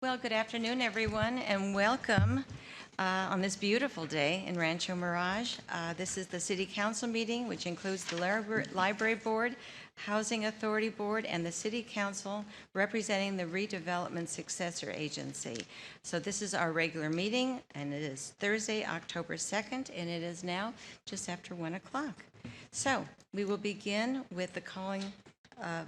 Well, good afternoon, everyone, and welcome on this beautiful day in Rancho Mirage. This is the City Council meeting, which includes the Library Board, Housing Authority Board, and the City Council representing the Redevelopment Successor Agency. So this is our regular meeting, and it is Thursday, October 2nd, and it is now just after 1 o'clock. So we will begin with the calling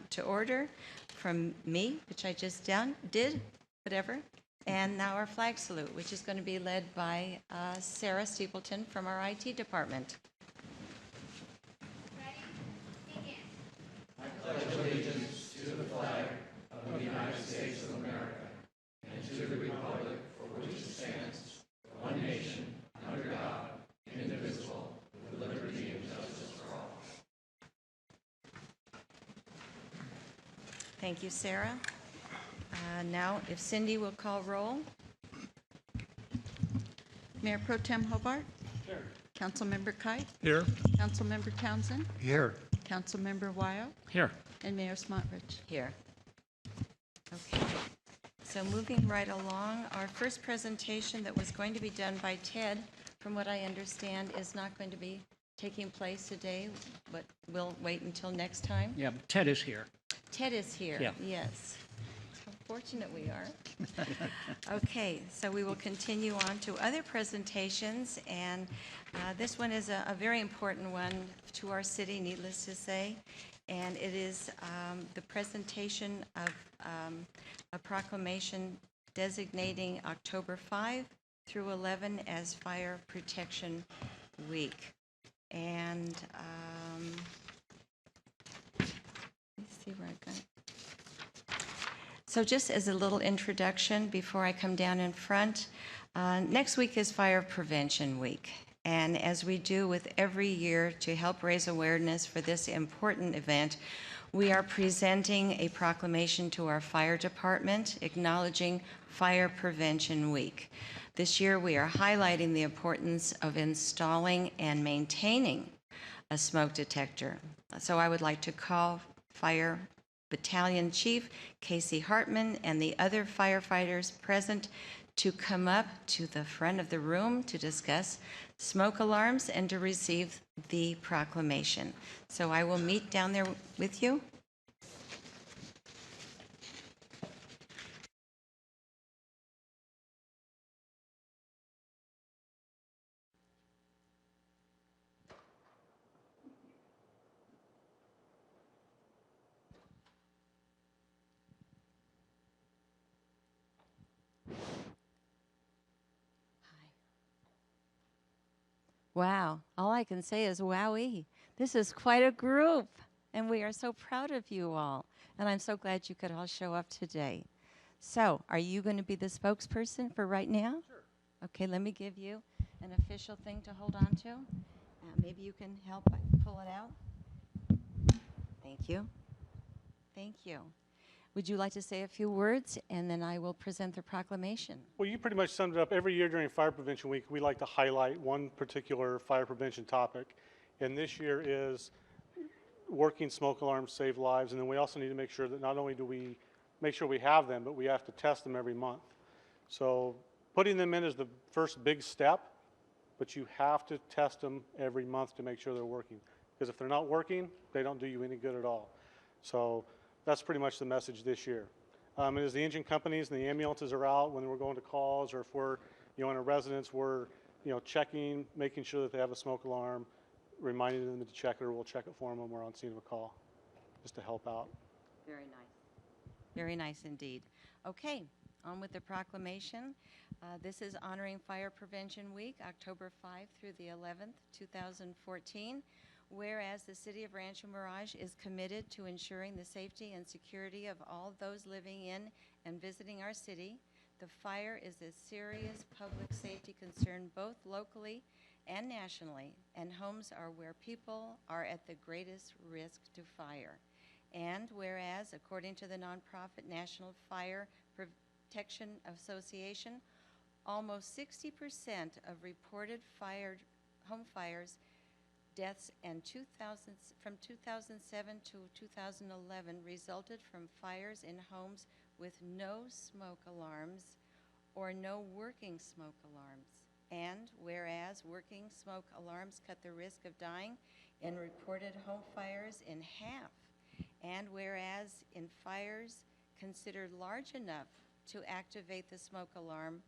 to order from me, which I just did. Whatever. And now our flag salute, which is going to be led by Sarah Stapleton from our IT department. Ready? Begin. I pledge allegiance to the flag of the United States of America and to the republic for which it stands, one nation, under God, indivisible, with liberty and justice for all. Thank you, Sarah. Now, if Cindy will call roll. Mayor Pro Tem Hobart. Here. Councilmember Kite. Here. Councilmember Townsend. Here. Councilmember Wyo. Here. And Mayor Smotrich. Here. Okay. So moving right along, our first presentation that was going to be done by Ted, from what I understand, is not going to be taking place today, but we'll wait until next time. Yeah, Ted is here. Ted is here. Yeah. Yes. How fortunate we are. Okay, so we will continue on to other presentations, and this one is a very important one to our city, needless to say, and it is the presentation of a proclamation designating October 5 through 11 as Fire Protection Week. And let me see where I got it. So just as a little introduction before I come down in front, next week is Fire Prevention Week. And as we do with every year to help raise awareness for this important event, we are presenting a proclamation to our fire department acknowledging Fire Prevention Week. This year we are highlighting the importance of installing and maintaining a smoke detector. So I would like to call Fire Battalion Chief Casey Hartman and the other firefighters present to come up to the front of the room to discuss smoke alarms and to receive the proclamation. So I will meet down there with you. Wow, all I can say is wowee. This is quite a group, and we are so proud of you all. And I'm so glad you could all show up today. So, are you going to be the spokesperson for right now? Sure. Okay, let me give you an official thing to hold on to. Maybe you can help pull it out. Thank you. Thank you. Would you like to say a few words, and then I will present the proclamation? Well, you pretty much summed it up. Every year during Fire Prevention Week, we like to highlight one particular fire prevention topic. And this year is working smoke alarms save lives. And then we also need to make sure that not only do we make sure we have them, but we have to test them every month. So putting them in is the first big step, but you have to test them every month to make sure they're working. Because if they're not working, they don't do you any good at all. So that's pretty much the message this year. As the engine companies and the ambulances are out when we're going to calls, or if we're in a residence, we're checking, making sure that they have a smoke alarm, reminding them to check it, or we'll check it for them when we're on scene of a call, just to help out. Very nice. Very nice indeed. Okay, on with the proclamation. This is honoring Fire Prevention Week, October 5 through the 11th, 2014. Whereas the City of Rancho Mirage is committed to ensuring the safety and security of all those living in and visiting our city, the fire is a serious public safety concern both locally and nationally, and homes are where people are at the greatest risk to fire. And whereas, according to the nonprofit National Fire Protection Association, almost 60% of reported home fires deaths and from 2007 to 2011 resulted from fires in homes with no smoke alarms or no working smoke alarms. And whereas working smoke alarms cut the risk of dying in reported home fires in half, and whereas in fires considered large enough to activate the smoke alarm,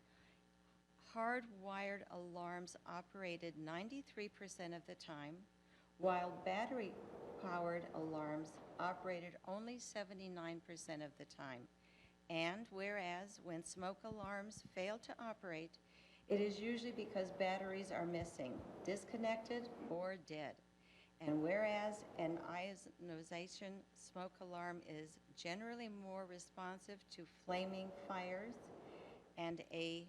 hardwired alarms operated 93% of the time, while battery-powered alarms operated only 79% of the time. And whereas when smoke alarms fail to operate, it is usually because batteries are missing, disconnected, or dead. And whereas an ionization smoke alarm is generally more responsive to flaming fires, and a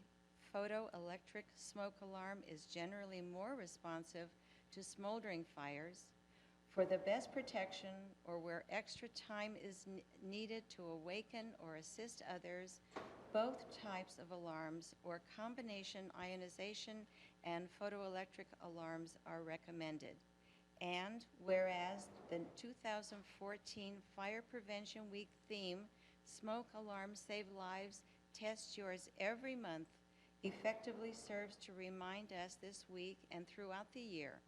photoelectric smoke alarm is generally more responsive to smoldering fires, for the best protection or where extra time is needed to awaken or assist others, both types of alarms or combination ionization and photoelectric alarms are recommended. And whereas the 2014 Fire Prevention Week theme, Smoke Alarms Save Lives, Test Yours Every Month, effectively serves to remind us this week and throughout the year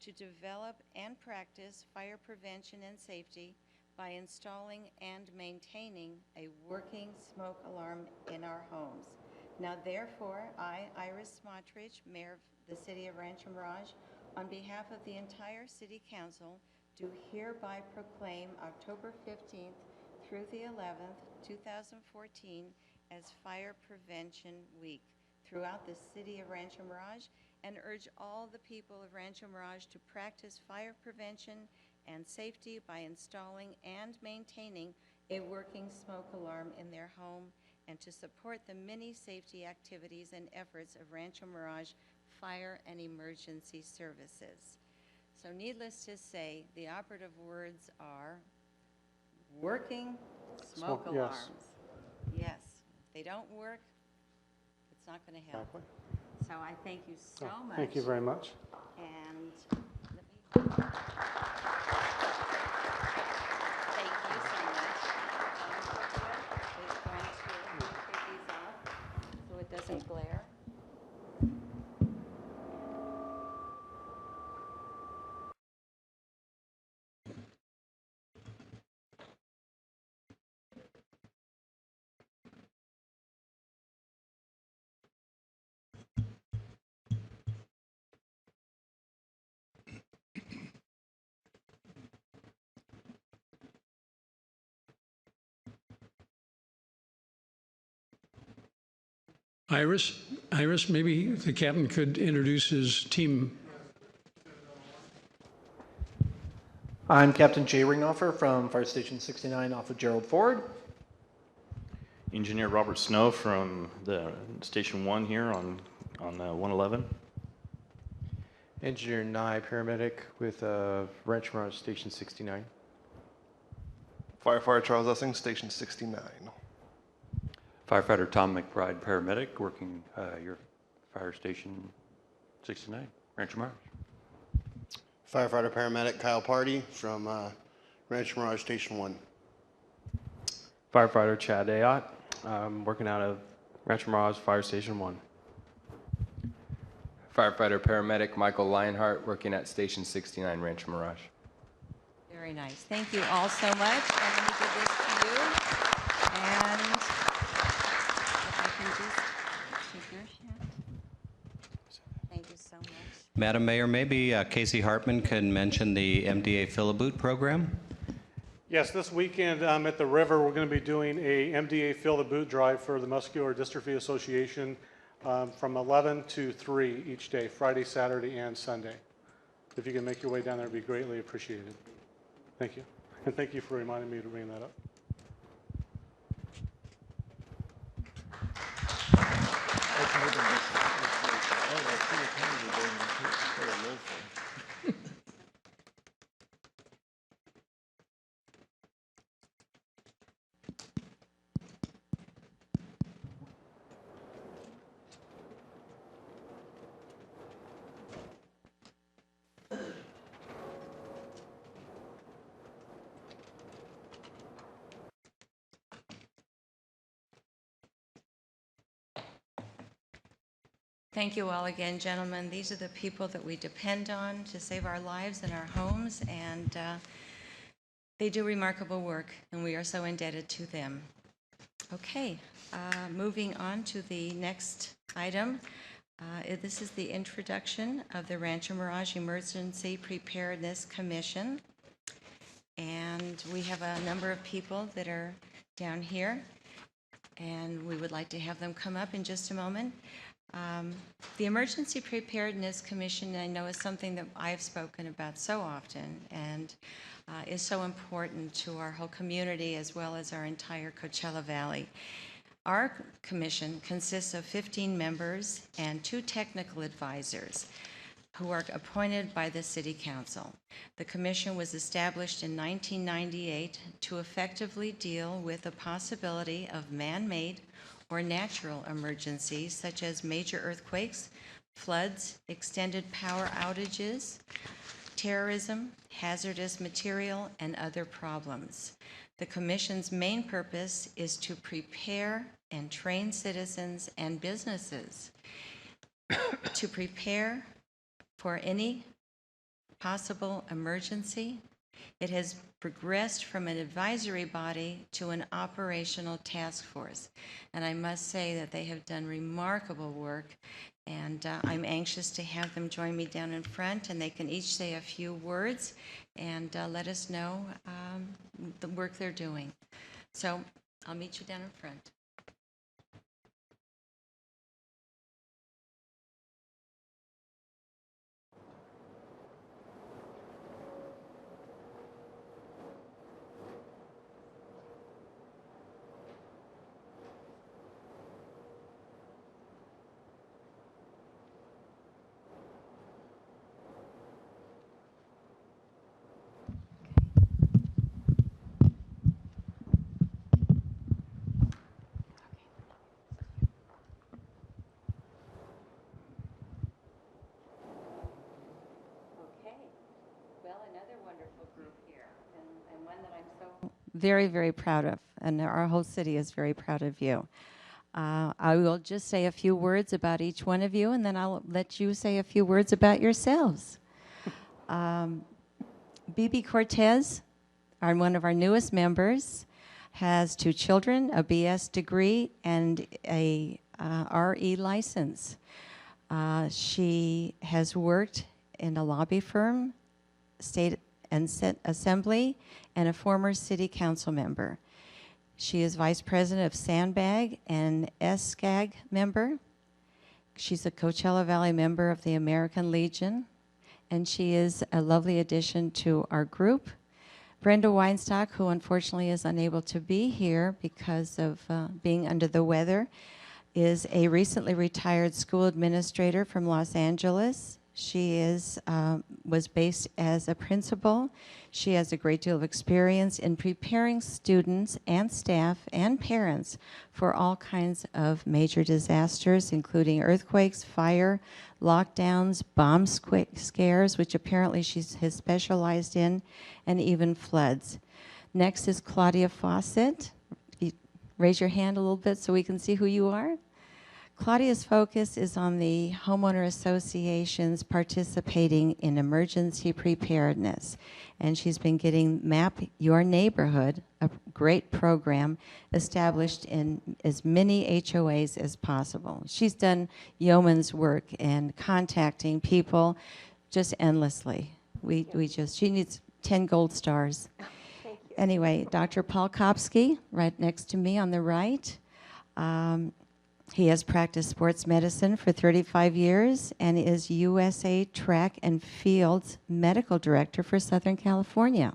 to develop and practice fire prevention and safety by installing and maintaining a working smoke alarm in our homes. Now therefore, I, Iris Smotrich, Mayor of the City of Rancho Mirage, on behalf of the entire City Council, do hereby proclaim October 15th through the 11th, 2014 as Fire Prevention Week throughout the City of Rancho Mirage, and urge all the people of Rancho Mirage to practice fire prevention and safety by installing and maintaining a working smoke alarm in their home, and to support the many safety activities and efforts of Rancho Mirage Fire and Emergency Services. So needless to say, the operative words are working smoke Yes. alarms. Yes, if they don't work, it's not going to help. Exactly. So I thank you so much. Thank you very much. And let me thank you so much. It's going to take these off so it doesn't glare. Iris, maybe the captain could introduce his team. I'm Captain Jay Ringoffer from Fire Station 69 off of Gerald Ford. Engineer Robert Snow from the Station 1 here on 111. Engineer Nye, paramedic with Rancho Mirage Station 69. Firefighter Charles Essing, Station 69. Firefighter Tom McBride, paramedic, working your fire station 69, Rancho Mirage. Firefighter paramedic Kyle Party from Rancho Mirage Station 1. Firefighter Chad Ayotte, working out of Rancho Mirage Fire Station 1. Firefighter paramedic Michael Lionheart, working at Station 69, Rancho Mirage. Very nice. Thank you all so much. And let me give this to you. And if I can just take your hand. Thank you so much. Madam Mayor, maybe Casey Hartman can mention the MDA Fill-A-Boot program. Yes, this weekend at the river, we're going to be doing a MDA Fill the Boot drive for the Muscular Dystrophy Association from 11 to 3 each day, Friday, Saturday, and Sunday. If you can make your way down there, it'd be greatly appreciated. Thank you. And thank you for reminding me to bring that up. Thank you all again, gentlemen. These are the people that we depend on to save our lives and our homes, and they do remarkable work, and we are so indebted to them. Okay, moving on to the next item. This is the introduction of the Rancho Mirage Emergency Preparedness Commission. And we have a number of people that are down here, and we would like to have them come up in just a moment. The Emergency Preparedness Commission, I know, is something that I've spoken about so often and is so important to our whole community as well as our entire Coachella Valley. Our commission consists of 15 members and 2 technical advisors who are appointed by the City Council. The commission was established in 1998 to effectively deal with the possibility of man-made or natural emergencies such as major earthquakes, floods, extended power outages, terrorism, hazardous material, and other problems. The Commission's main purpose is to prepare and train citizens and businesses to prepare for any possible emergency. It has progressed from an advisory body to an operational task force. And I must say that they have done remarkable work, and I'm anxious to have them join me down in front, and they can each say a few words and let us know the work they're doing. So I'll meet you down in front. Very, very proud of, and our whole city is very proud of you. I will just say a few words about each one of you, and then I'll let you say a few words about yourselves. Bibi Cortez, one of our newest members, has 2 children, a BS degree, and a RE license. She has worked in a lobby firm, state and assembly, and a former city council member. She is vice president of Sandbag and SCAG member. She's a Coachella Valley member of the American Legion, and she is a lovely addition to our group. Brenda Weinstock, who unfortunately is unable to be here because of being under the weather, is a recently retired school administrator from Los Angeles. She was based as a principal. She has a great deal of experience in preparing students and staff and parents for all kinds of major disasters, including earthquakes, fire, lockdowns, bomb scares, which apparently she has specialized in, and even floods. Next is Claudia Fawcett. Raise your hand a little bit so we can see who you are. Claudia's focus is on the homeowner associations participating in emergency preparedness, and she's been getting Map Your Neighborhood, a great program, established in as many HOAs as possible. She's done yeoman's work and contacting people just endlessly. She needs 10 gold stars. Anyway, Dr. Paul Kopsky, right next to me on the right. He has practiced sports medicine for 35 years and is USA Track and Field Medical Director for Southern California.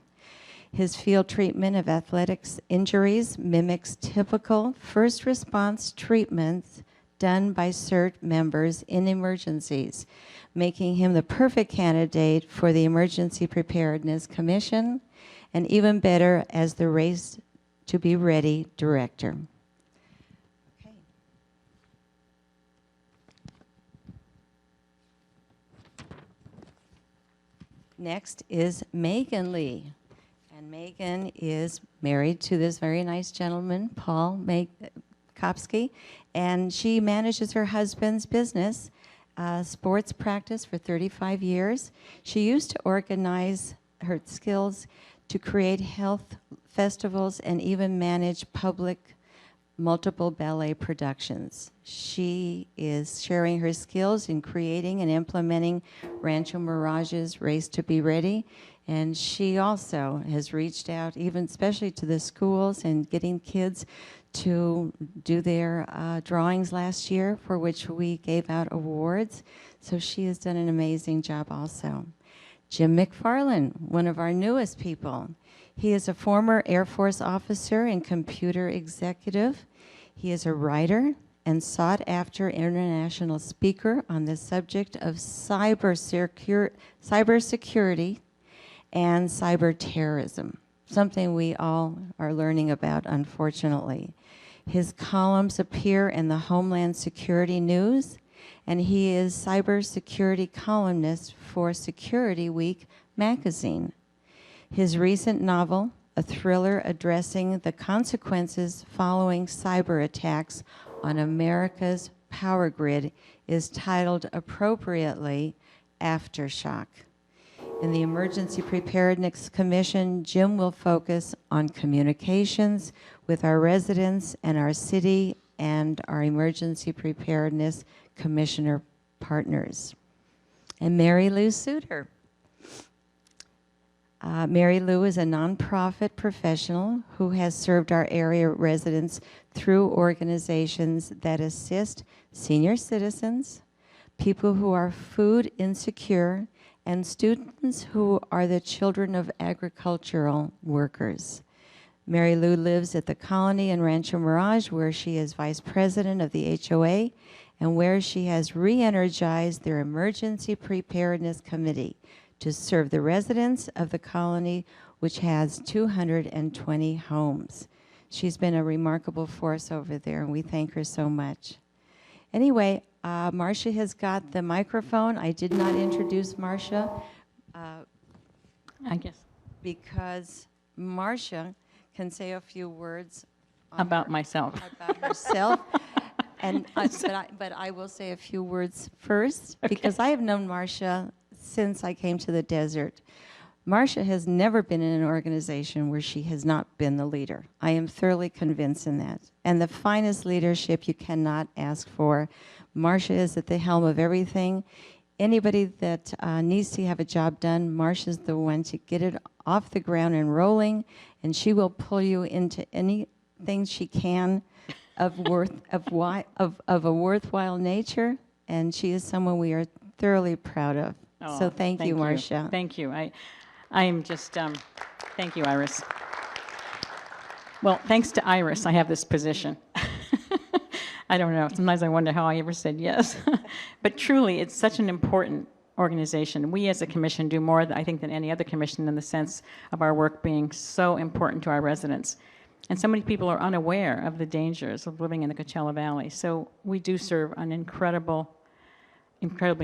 His field treatment of athletics injuries mimics typical first response treatments done by CERT members in emergencies, making him the perfect candidate for the Emergency Preparedness Commission, and even better as the Race to Be Ready Director. Next is Megan Lee. And Megan is married to this very nice gentleman, Paul Kopsky, and she manages her husband's business, sports practice for 35 years. She used to organize her skills to create health festivals and even manage public multiple ballet productions. She is sharing her skills in creating and implementing Rancho Mirage's Race to Be Ready. And she also has reached out, even especially to the schools and getting kids to do their drawings last year, for which we gave out awards. So she has done an amazing job also. Jim McFarland, one of our newest people. He is a former Air Force officer and computer executive. He is a writer and sought-after international speaker on the subject of cybersecurity and cyber terrorism, something we all are learning about, unfortunately. His columns appear in the Homeland Security News, and he is cybersecurity columnist for Security Week magazine. His recent novel, a thriller addressing the consequences following cyber attacks on America's power grid, is titled appropriately Aftershock. In the Emergency Preparedness Commission, Jim will focus on communications with our residents and our city and our Emergency Preparedness Commissioner partners. And Mary Lou Suter. Mary Lou is a nonprofit professional who has served our area residents through organizations that assist senior citizens, people who are food insecure, and students who are the children of agricultural workers. Mary Lou lives at the Colony in Rancho Mirage, where she is vice president of the HOA and where she has re-energized their Emergency Preparedness Committee to serve the residents of the Colony, which has 220 homes. She's been a remarkable force over there, and we thank her so much. Anyway, Marcia has got the microphone. I did not introduce Marcia. I guess. Because Marcia can say a few words About myself. About herself. And but I will say a few words first, Okay. because I have known Marcia since I came to the desert. Marcia has never been in an organization where she has not been the leader. I am thoroughly convinced in that. And the finest leadership you cannot ask for. Marcia is at the helm of everything. Anybody that needs to have a job done, Marcia's the one to get it off the ground and rolling, and she will pull you into anything she can of a worthwhile nature, and she is someone we are thoroughly proud of. Oh, So thank you, Marcia. Thank you. I am just, thank you, Iris. Well, thanks to Iris, I have this position. I don't know. Sometimes I wonder how I ever said yes. But truly, it's such an important organization. We as a commission do more, I think, than any other commission in the sense of our work being so important to our residents. And so many people are unaware of the dangers of living in the Coachella Valley. So we do serve an incredibly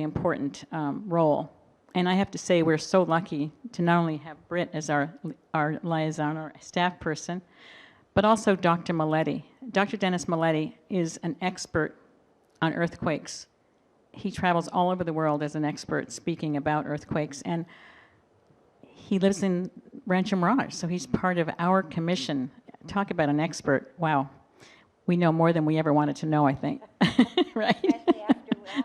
important role. And I have to say, we're so lucky to not only have Britt as our liaison or staff person, but also Dr. Maletti. Dr. Dennis Maletti is an expert on earthquakes. He travels all over the world as an expert speaking about earthquakes, and he lives in Rancho Mirage, so he's part of our commission. Talk about an expert. Wow. We know more than we ever wanted to know, I think. Right?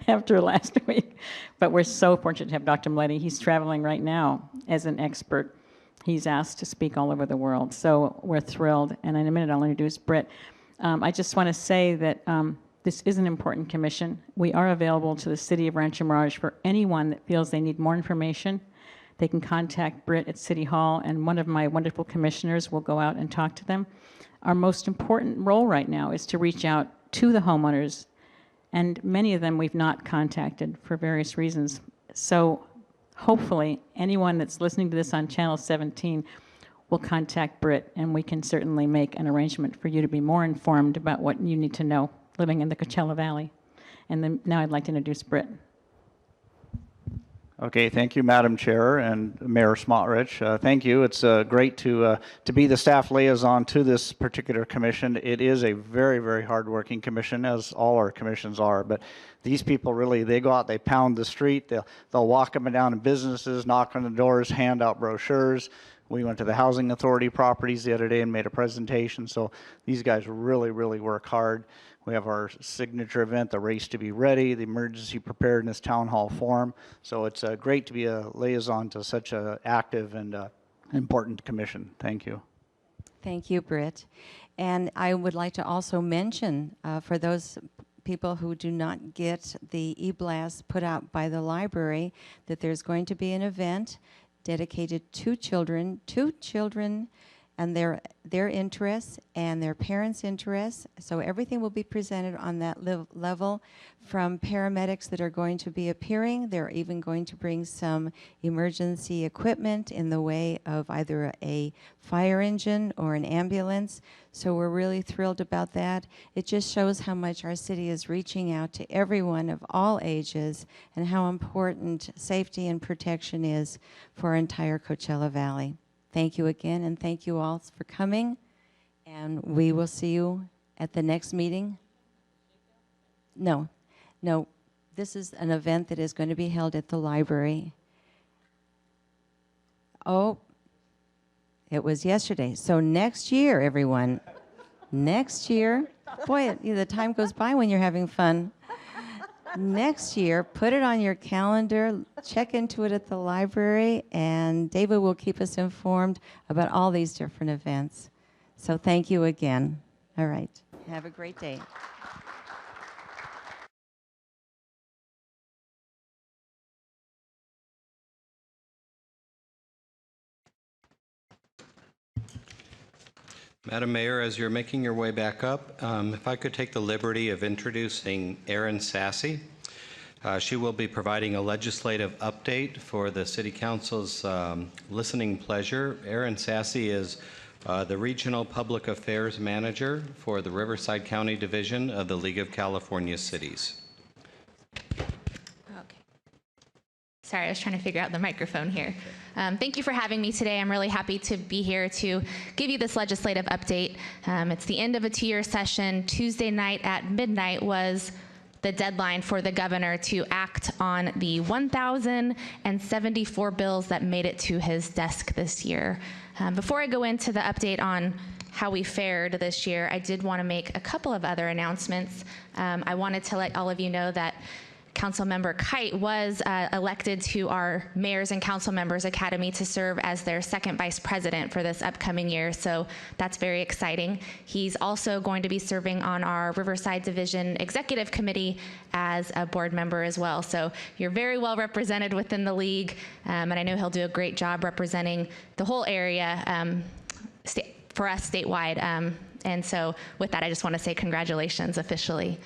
After last week. But we're so fortunate to have Dr. Maletti. He's traveling right now as an expert. He's asked to speak all over the world. So we're thrilled. And in a minute, I'll introduce Britt. I just want to say that this is an important commission. We are available to the City of Rancho Mirage for anyone that feels they need more information. They can contact Britt at City Hall, and one of my wonderful commissioners will go out and talk to them. Our most important role right now is to reach out to the homeowners, and many of them we've not contacted for various reasons. So hopefully anyone that's listening to this on Channel 17 will contact Britt, and we can certainly make an arrangement for you to be more informed about what you need to know living in the Coachella Valley. And then now I'd like to introduce Britt. Okay, thank you, Madam Chair and Mayor Smotrich. Thank you. It's great to be the staff liaison to this particular commission. It is a very, very hardworking commission, as all our commissions are. But these people really, they go out, they pound the street, they'll walk up and down in businesses, knock on the doors, hand out brochures. We went to the Housing Authority properties the other day and made a presentation. So these guys really, really work hard. We have our signature event, the Race to Be Ready, the Emergency Preparedness Town Hall Forum. So it's great to be a liaison to such an active and important commission. Thank you. Thank you, Britt. And I would like to also mention for those people who do not get the e-blast put out by the library that there's going to be an event dedicated to children and their interests and their parents' interests. So everything will be presented on that level, from paramedics that are going to be appearing. They're even going to bring some emergency equipment in the way of either a fire engine or an ambulance. So we're really thrilled about that. It just shows how much our city is reaching out to everyone of all ages and how important safety and protection is for our entire Coachella Valley. Thank you again, and thank you all for coming. And we will see you at the next meeting. No, this is an event that is going to be held at the library. Oh, it was yesterday. So next year, everyone, next year, boy, the time goes by when you're having fun. Next year, put it on your calendar, check into it at the library, and David will keep us informed about all these different events. So thank you again. All right. Have a great day. Madam Mayor, as you're making your way back up, if I could take the liberty of introducing Erin Sassy. She will be providing a legislative update for the City Council's listening pleasure. Erin Sassy is the Regional Public Affairs Manager for the Riverside County Division of the League of California Cities. Sorry, I was trying to figure out the microphone here. Thank you for having me today. I'm really happy to be here to give you this legislative update. It's the end of a two-year session. Tuesday night at midnight was the deadline for the governor to act on the 1,074 bills that made it to his desk this year. Before I go into the update on how we fared this year, I did want to make a couple of other announcements. I wanted to let all of you know that Councilmember Kite was elected to our Mayors and Council Members Academy to serve as their second vice president for this upcoming year, so that's very exciting. He's also going to be serving on our Riverside Division Executive Committee as a board member as well, so you're very well represented within the league, and I know he'll do a great job representing the whole area for us statewide, and so with that, I just want to say congratulations officially.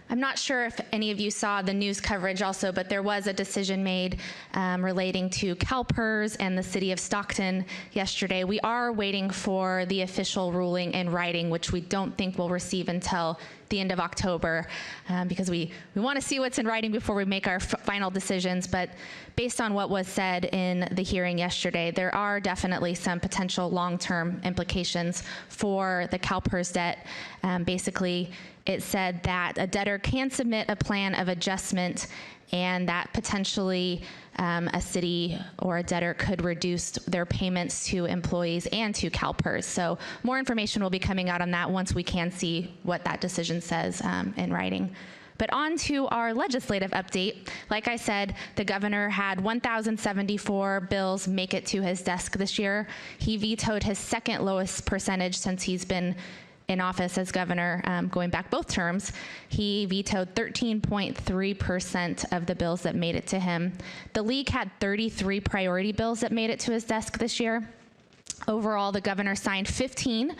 I'm not sure if any of you saw the news coverage also, but there was a decision made relating to CalPERS and the city of Stockton yesterday. We are waiting for the official ruling in writing, which we don't think we'll receive until the end of October, because we want to see what's in writing before we make our final decisions. But based on what was said in the hearing yesterday, there are definitely some potential long-term implications for the CalPERS debt. Basically, it said that a debtor can submit a plan of adjustment, and that potentially a city or a debtor could reduce their payments to employees and to CalPERS. So more information will be coming out on that once we can see what that decision says in writing. But on to our legislative update. Like I said, the governor had 1,074 bills make it to his desk this year. He vetoed his second lowest percentage since he's been in office as governor, going back both terms. He vetoed 13.3% of the bills that made it to him. The league had 33 priority bills that made it to his desk this year. Overall, the governor signed 15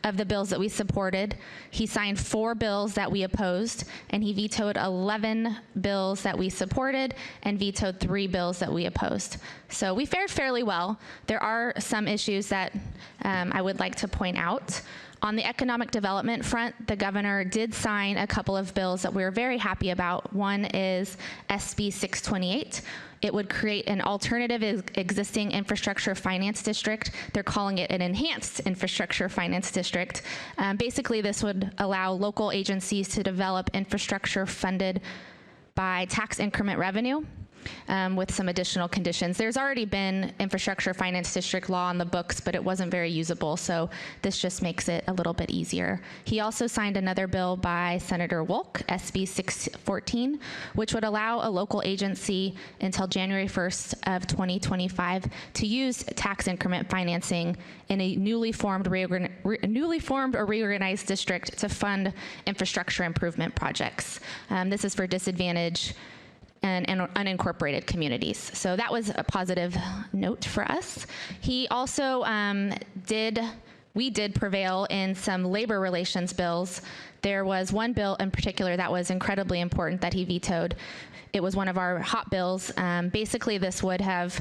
of the bills that we supported. He signed 4 bills that we opposed, and he vetoed 11 bills that we supported and vetoed 3 bills that we opposed. So we fared fairly well. There are some issues that I would like to point out. On the economic development front, the governor did sign a couple of bills that we were very happy about. One is SB 628. It would create an alternative existing infrastructure finance district. They're calling it an enhanced infrastructure finance district. Basically, this would allow local agencies to develop infrastructure funded by tax increment revenue. With some additional conditions. There's already been infrastructure finance district law on the books, but it wasn't very usable, so this just makes it a little bit easier. He also signed another bill by Senator Wolk, SB 614, which would allow a local agency until January 1st of 2025 to use tax increment financing in a newly formed or reorganized district to fund infrastructure improvement projects. This is for disadvantaged and unincorporated communities. So that was a positive note for us. He also we did prevail in some labor relations bills. There was one bill in particular that was incredibly important that he vetoed. It was one of our hot bills. Basically, this would have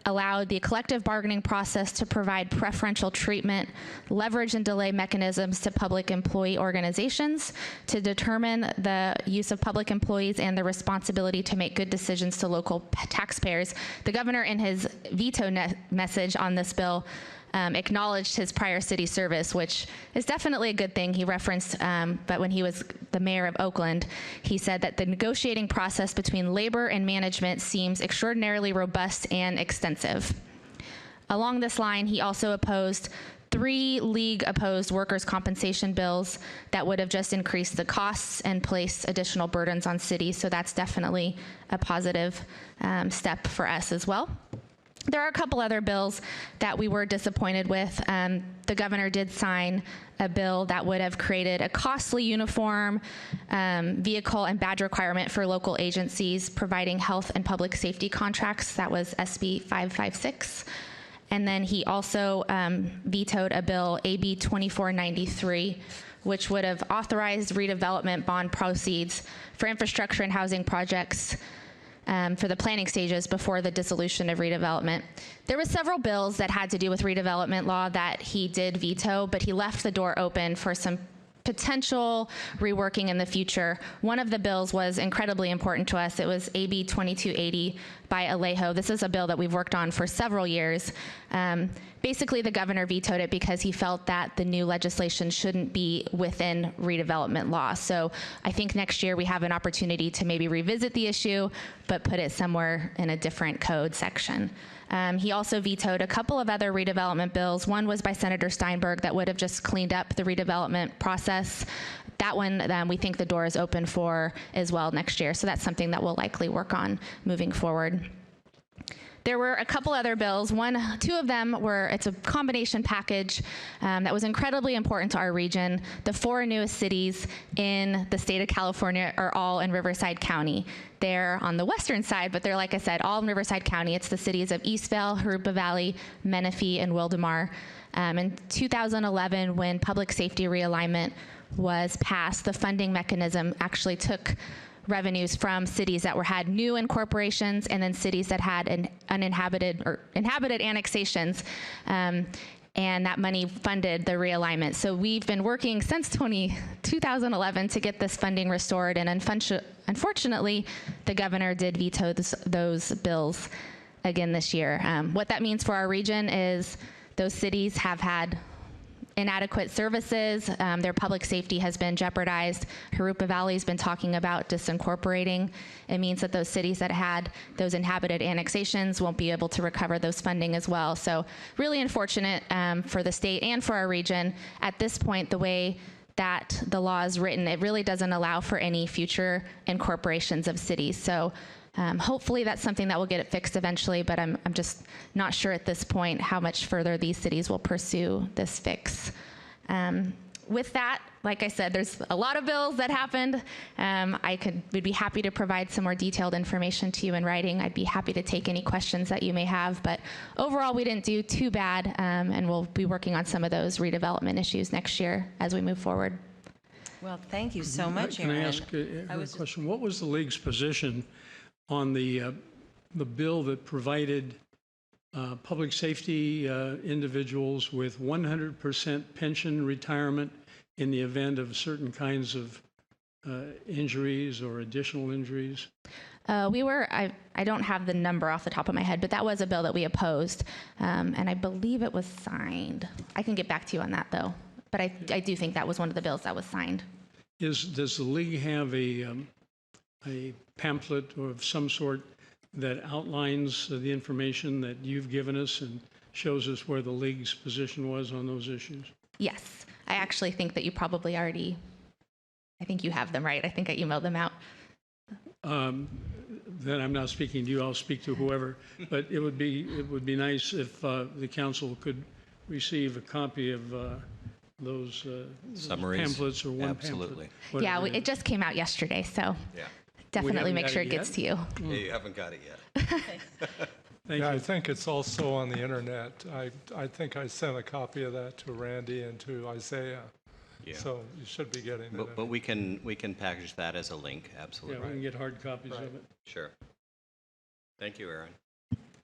allowed the collective bargaining process to provide preferential treatment, leverage and delay mechanisms to public employee organizations to determine the use of public employees and the responsibility to make good decisions to local taxpayers. The governor, in his veto message on this bill, acknowledged his prior city service, which is definitely a good thing. He referenced, but when he was the mayor of Oakland, he said that the negotiating process between labor and management seems extraordinarily robust and extensive. Along this line, he also opposed 3 league-opposed workers' compensation bills that would have just increased the costs and placed additional burdens on cities, so that's definitely a positive step for us as well. There are a couple other bills that we were disappointed with. The governor did sign a bill that would have created a costly uniform vehicle and badge requirement for local agencies providing health and public safety contracts. That was SB 556. And then he also vetoed a bill, AB 2493, which would have authorized redevelopment bond proceeds for infrastructure and housing projects for the planning stages before the dissolution of redevelopment. There were several bills that had to do with redevelopment law that he did veto, but he left the door open for some potential reworking in the future. One of the bills was incredibly important to us. It was AB 2280 by Alejo. This is a bill that we've worked on for several years. Basically, the governor vetoed it because he felt that the new legislation shouldn't be within redevelopment law. So I think next year we have an opportunity to maybe revisit the issue, but put it somewhere in a different code section. He also vetoed a couple of other redevelopment bills. One was by Senator Steinberg that would have just cleaned up the redevelopment process. That one we think the door is open for as well next year. So that's something that we'll likely work on moving forward. There were a couple other bills. Two of them were, it's a combination package that was incredibly important to our region. The 4 newest cities in the state of California are all in Riverside County. They're on the western side, but they're, like I said, all in Riverside County. It's the cities of Eastvale, Jurupa Valley, Menifee, and Wildomar. In 2011, when public safety realignment was passed, the funding mechanism actually took revenues from cities that had new incorporations and then cities that had uninhabited or inhabited annexations. And that money funded the realignment. So we've been working since 2011 to get this funding restored, and unfortunately, the governor did veto those bills again this year. What that means for our region is those cities have had inadequate services. Their public safety has been jeopardized. Jurupa Valley's been talking about disincorporating. It means that those cities that had those inhabited annexations won't be able to recover those funding as well. So really unfortunate for the state and for our region. At this point, the way that the law is written, it really doesn't allow for any future incorporations of cities. So hopefully that's something that will get it fixed eventually, but I'm just not sure at this point how much further these cities will pursue this fix. With that, like I said, there's a lot of bills that happened. We'd be happy to provide some more detailed information to you in writing. I'd be happy to take any questions that you may have, but overall we didn't do too bad, and we'll be working on some of those redevelopment issues next year as we move forward. Well, thank you so much, Can Erin. I ask a question? What was the league's position on the bill that provided public safety individuals with 100% pension retirement in the event of certain kinds of injuries or additional injuries? I don't have the number off the top of my head, but that was a bill that we opposed, and I believe it was signed. I can get back to you on that, though, but I do think that was one of the bills that was signed. Does the league have a pamphlet of some sort that outlines the information that you've given us and shows us where the league's position was on those issues? Yes. I actually think that you probably already, I think you have them, right? I think I emailed them out. Then I'm not speaking to you, I'll speak to whoever, but it would be nice if the council could receive a copy of those Summaries. pamphlets or one Absolutely. pamphlet. Yeah, it just came out yesterday, so Yeah. definitely haven't make got sure it it gets yet? to you. Yeah, you haven't got it yet. Thank Yeah, you. I think it's also on the internet. I think I sent a copy of that to Randy and to Isaiah. Yeah. So you should be getting it. But we can package that as a link, Yeah, absolutely. we can get hard copies Right. of it. Sure. Thank you, Aaron.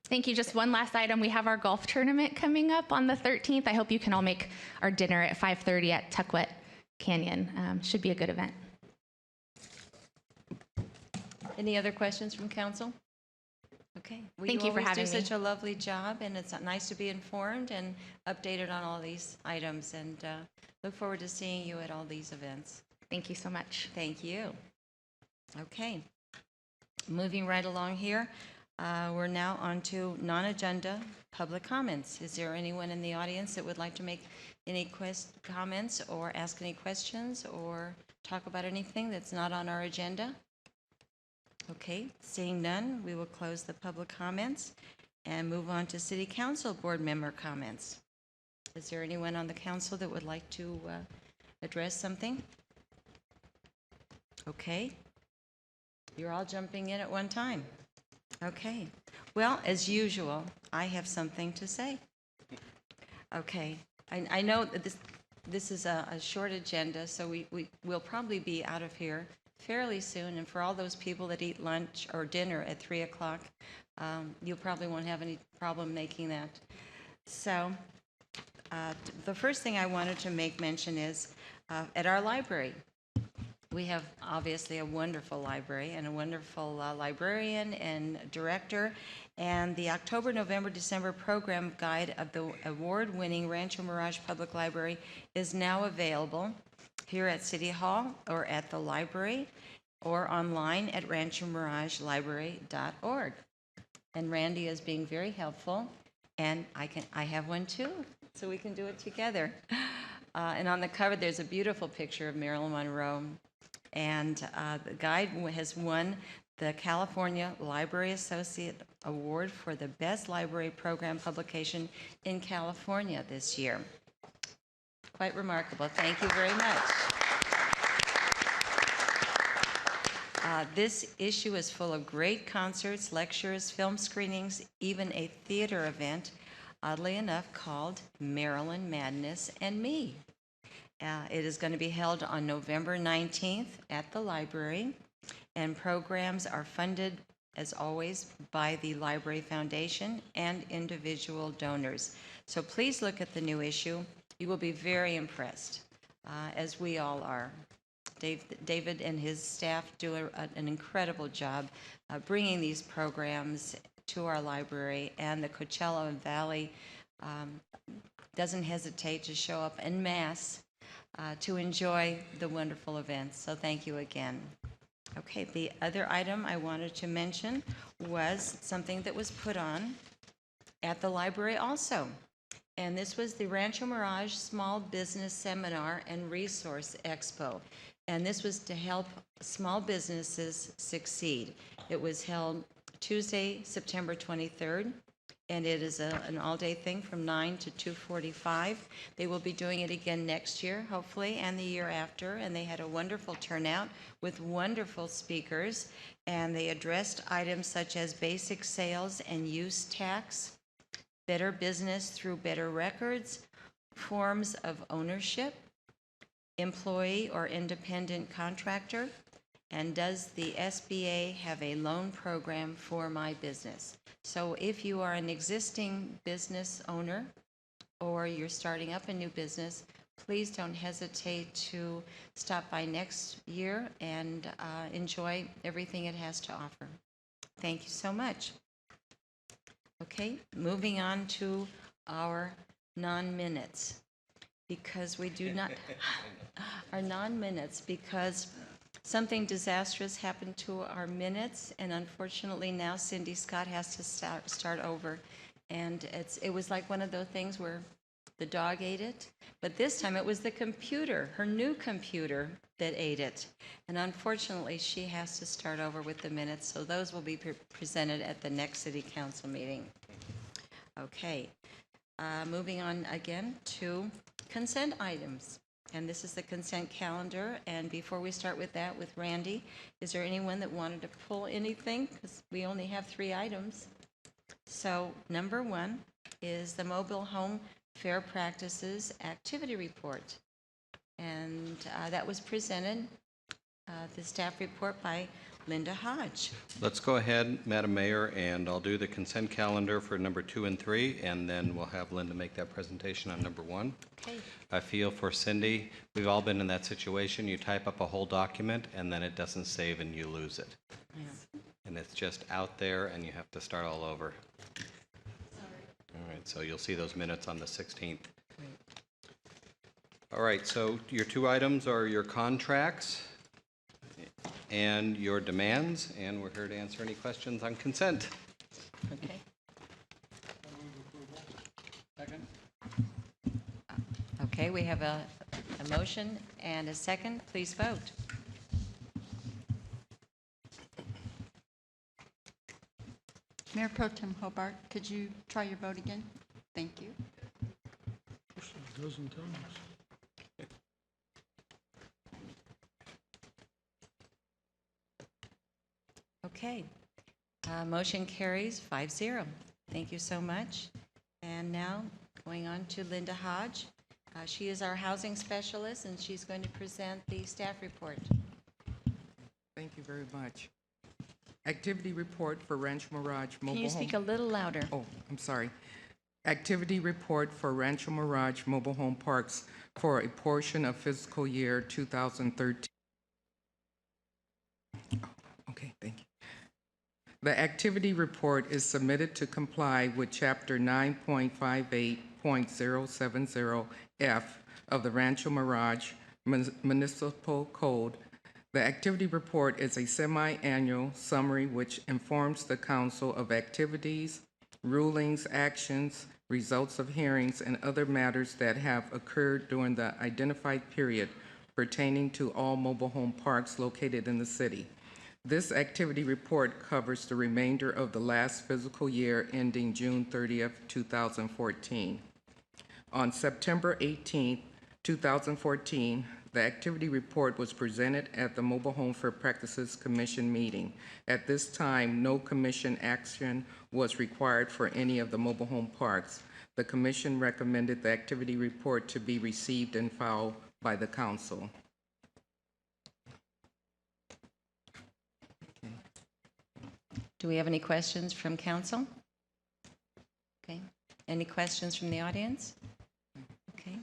Thank you. Just one last item. We have our golf tournament coming up on the 13th. I hope you can all make our dinner at 5:30 at Tuckwet Canyon. Should be a good event. Any other questions from council? Okay. Well, Thank you for always having do me. such a lovely job, and it's nice to be informed and updated on all these items, and look forward to seeing you at all these events. Thank you so much. Thank you. Okay. Moving right along here, we're now on to non-agenda public comments. Is there anyone in the audience that would like to make any comments or ask any questions or talk about anything that's not on our agenda? Okay, seeing none, we will close the public comments and move on to City Council board member comments. Is there anyone on the council that would like to address something? Okay. You're all jumping in at one time. Okay. Well, as usual, I have something to say. Okay. I know that this is a short agenda, so we'll probably be out of here fairly soon. And for all those people that eat lunch or dinner at 3 o'clock, you probably won't have any problem making that. So the first thing I wanted to make mention is at our library, we have obviously a wonderful library and a wonderful librarian and director. And the October, November, December program guide of the award-winning Rancho Mirage Public Library is now available here at City Hall or at the library or online at ranchomiragelibrary.org. And Randy is being very helpful, and I have one too, so we can do it together. And on the cover, there's a beautiful picture of Marilyn Monroe. And the guide has won the California Library Associate Award for the Best Library Program Publication in California this year. Quite remarkable. Thank you very much. This issue is full of great concerts, lectures, film screenings, even a theater event, oddly enough, called Maryland Madness and Me. It is going to be held on November 19th at the library, and programs are funded, as always, by the Library Foundation and individual donors. So please look at the new issue. You will be very impressed, as we all are. David and his staff do an incredible job bringing these programs to our library, and the Coachella Valley doesn't hesitate to show up en masse to enjoy the wonderful events. So thank you again. Okay, the other item I wanted to mention was something that was put on at the library also. And this was the Rancho Mirage Small Business Seminar and Resource Expo. And this was to help small businesses succeed. It was held Tuesday, September 23rd. And it is an all-day thing from 9 to 2:45. They will be doing it again next year, hopefully, and the year after. And they had a wonderful turnout with wonderful speakers. And they addressed items such as basic sales and use tax, better business through better records, forms of ownership, employee or independent contractor, And does the SBA have a loan program for my business? So if you are an existing business owner or you're starting up a new business, please don't hesitate to stop by next year and enjoy everything it has to offer. Thank you so much. Okay, moving on to our non-minutes, because we do not, our non-minutes, because something disastrous happened to our minutes, and unfortunately now Cindy Scott has to start over. And it was like one of those things where the dog ate it, but this time it was the computer, her new computer, that ate it. And unfortunately, she has to start over with the minutes, so those will be presented at the next City Council meeting. Okay, moving on again to consent items. And this is the consent calendar. And before we start with that, with Randy, is there anyone that wanted to pull anything? Because we only have 3 items. So number 1 is the Mobile Home Fair Practices Activity Report. And that was presented, the staff report by Linda Hodge. Let's go ahead, Madam Mayor, and I'll do the consent calendar for number 2 and 3, and then we'll have Linda make that presentation on number 1. Okay. I feel for Cindy, we've all been in that situation. You type up a whole document, and then it doesn't save, and you lose it. Yeah. And it's just out there, and you have to start all over. All right, so you'll see those minutes on the 16th. Great. All right, so your 2 items are your contracts and your demands, and we're here to answer any questions on consent. Okay. Second. Okay, we have a motion and a second. Please vote. Mayor Pro Tem Hobart, could you try your vote again? Thank you. A dozen times. Okay. Motion carries 5-0. Thank you so much. And now going on to Linda Hodge. She is our housing specialist, and she's going to present the staff report. Thank you very much. Activity report for Rancho Mirage Mobile Home. Can you speak a little louder? Oh, I'm sorry. Activity report for Rancho Mirage Mobile Home Parks for a portion of fiscal year 2013. Oh, okay, thank you. The activity report is submitted to comply with Chapter 9.58.070F of the Rancho Mirage Municipal Code. The activity report is a semi-annual summary which informs the council of activities, rulings, actions, results of hearings, and other matters that have occurred during the identified period pertaining to all mobile home parks located in the city. This activity report covers the remainder of the last fiscal year ending June 30th, 2014. On September 18th, 2014, the activity report was presented at the Mobile Home Fair Practices Commission meeting. At this time, no commission action was required for any of the mobile home parks. The commission recommended the activity report to be received and filed by the council. Do we have any questions from council? Okay. Any questions from the audience? Okay.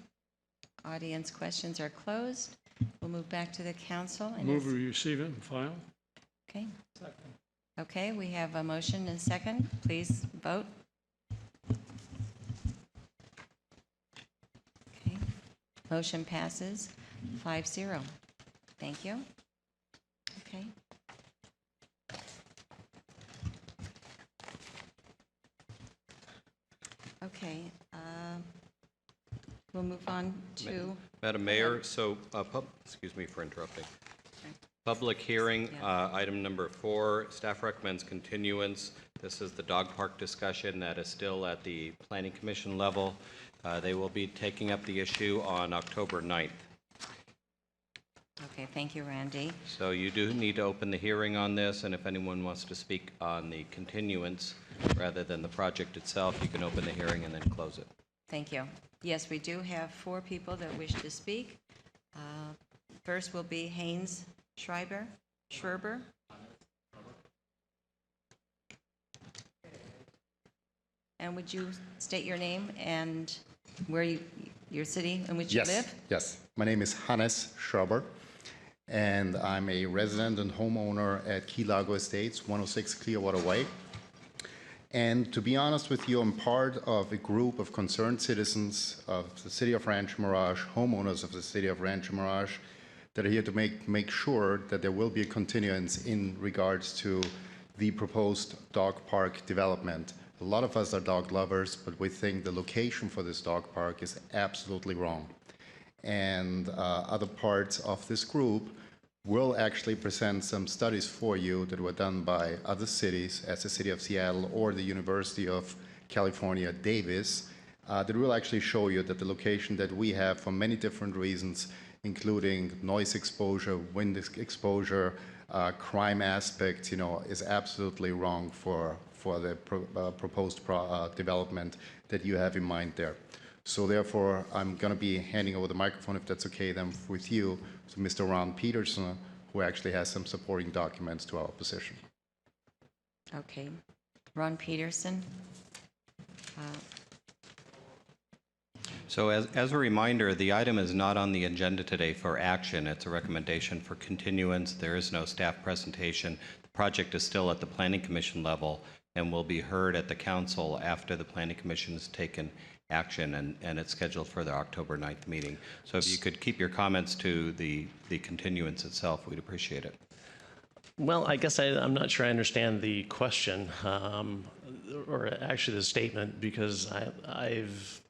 Audience questions are closed. We'll move back to the council. And Move we receive it and file. okay. Okay, we have a motion and a second. Please vote. Okay. Motion passes 5-0. Thank you. Okay. Okay. We'll move on to... Madam Mayor, so, excuse me for interrupting. Public hearing, item number 4, staff recommends continuance. This is the dog park discussion that is still at the Planning Commission level. They will be taking up the issue on October 9th. Okay, thank you, Randy. So you do need to open the hearing on this, and if anyone wants to speak on the continuance rather than the project itself, you can open the hearing and then close it. Thank you. Yes, we do have 4 people that wish to speak. First will be Haynes Schreiber. Schreiber. And would you state your name and where your city in which you live? Yes. My name is Hannes Schreiber, and I'm a resident and homeowner at Key Largo Estates, 106 Clearwater Way. And to be honest with you, I'm part of a group of concerned citizens of the city of Rancho Mirage, homeowners of the city of Rancho Mirage, that are here to make sure that there will be a continuance in regards to the proposed dog park development. A lot of us are dog lovers, but we think the location for this dog park is absolutely wrong. And other parts of this group will actually present some studies for you that were done by other cities, as the City of Seattle or the University of California, Davis, that will actually show you that the location that we have, for many different reasons, including noise exposure, wind exposure, crime aspect, is absolutely wrong for the proposed development that you have in mind there. So therefore, I'm going to be handing over the microphone, if that's okay then with you, to Mr. Ron Peterson, who actually has some supporting documents to our position. Okay. Ron Peterson. So as a reminder, the item is not on the agenda today for action. It's a recommendation for continuance. There is no staff presentation. The project is still at the Planning Commission level and will be heard at the council after the Planning Commission has taken action, and it's scheduled for the October 9th meeting. So if you could keep your comments to the continuance itself, we'd appreciate it. Well, I guess I'm not sure I understand the question, or actually the statement, because I've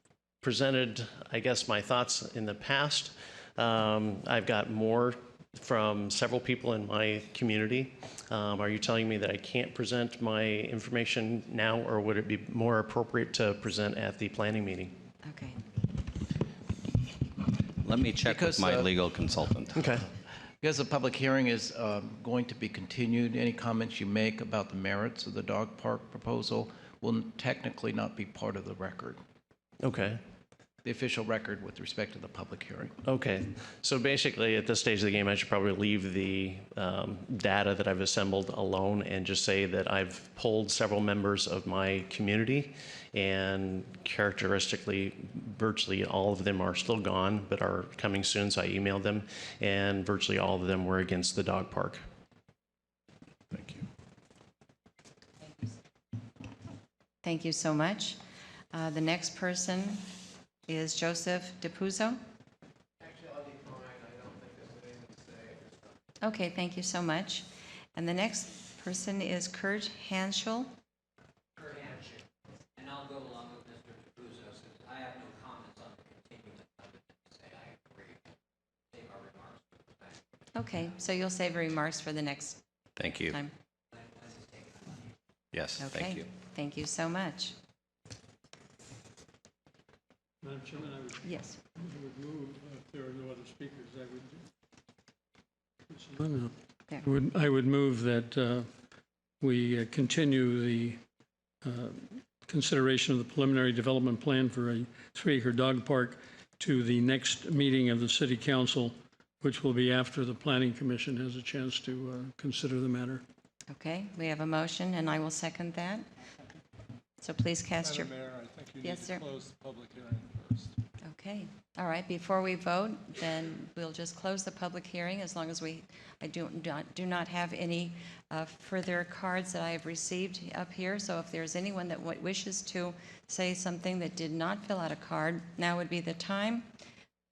presented, I guess, my thoughts in the past. I've got more from several people in my community. Are you telling me that I can't present my information now, or would it be more appropriate to present at the planning meeting? Okay. Let me check with my legal consultant. Okay. Because the public hearing is going to be continued, any comments you make about the merits of the dog park proposal will technically not be part of the record. Okay. The official record with respect to the public hearing. Okay, so basically at this stage of the game, I should probably leave the data that I've assembled alone and just say that I've polled several members of my community, and characteristically, virtually all of them are still gone, but are coming soon, so I emailed them, and virtually all of them were against the dog park. Thank you. Thank you so much. The next person is Joseph DePuzzo. Actually, I'll decline. I don't think there's anything to say. Okay, thank you so much. And the next person is Kurt Hanschel. Kurt Hanschel. And I'll go along with Mr. DePuzzo, since I have no comments on the continuance other than to say I agree. Save our remarks for the time. Okay, so you'll save remarks for the next Thank you. time. Yes, Okay. thank you. Thank you so much. Madam Chairman, Yes. I would move, if there are no other speakers, I would move that we continue the consideration of the preliminary development plan for a 3-acre dog park to the next meeting of the City Council, which will be after the Planning Commission has a chance to consider the matter. Okay, we have a motion, and I will second that. So please cast your... Madam Mayor, I think you Yes, need sir. to close the public hearing first. Okay, all right, before we vote, then we'll just close the public hearing as long as I do not have any further cards that I have received up here. So if there's anyone that wishes to say something that did not fill out a card, now would be the time.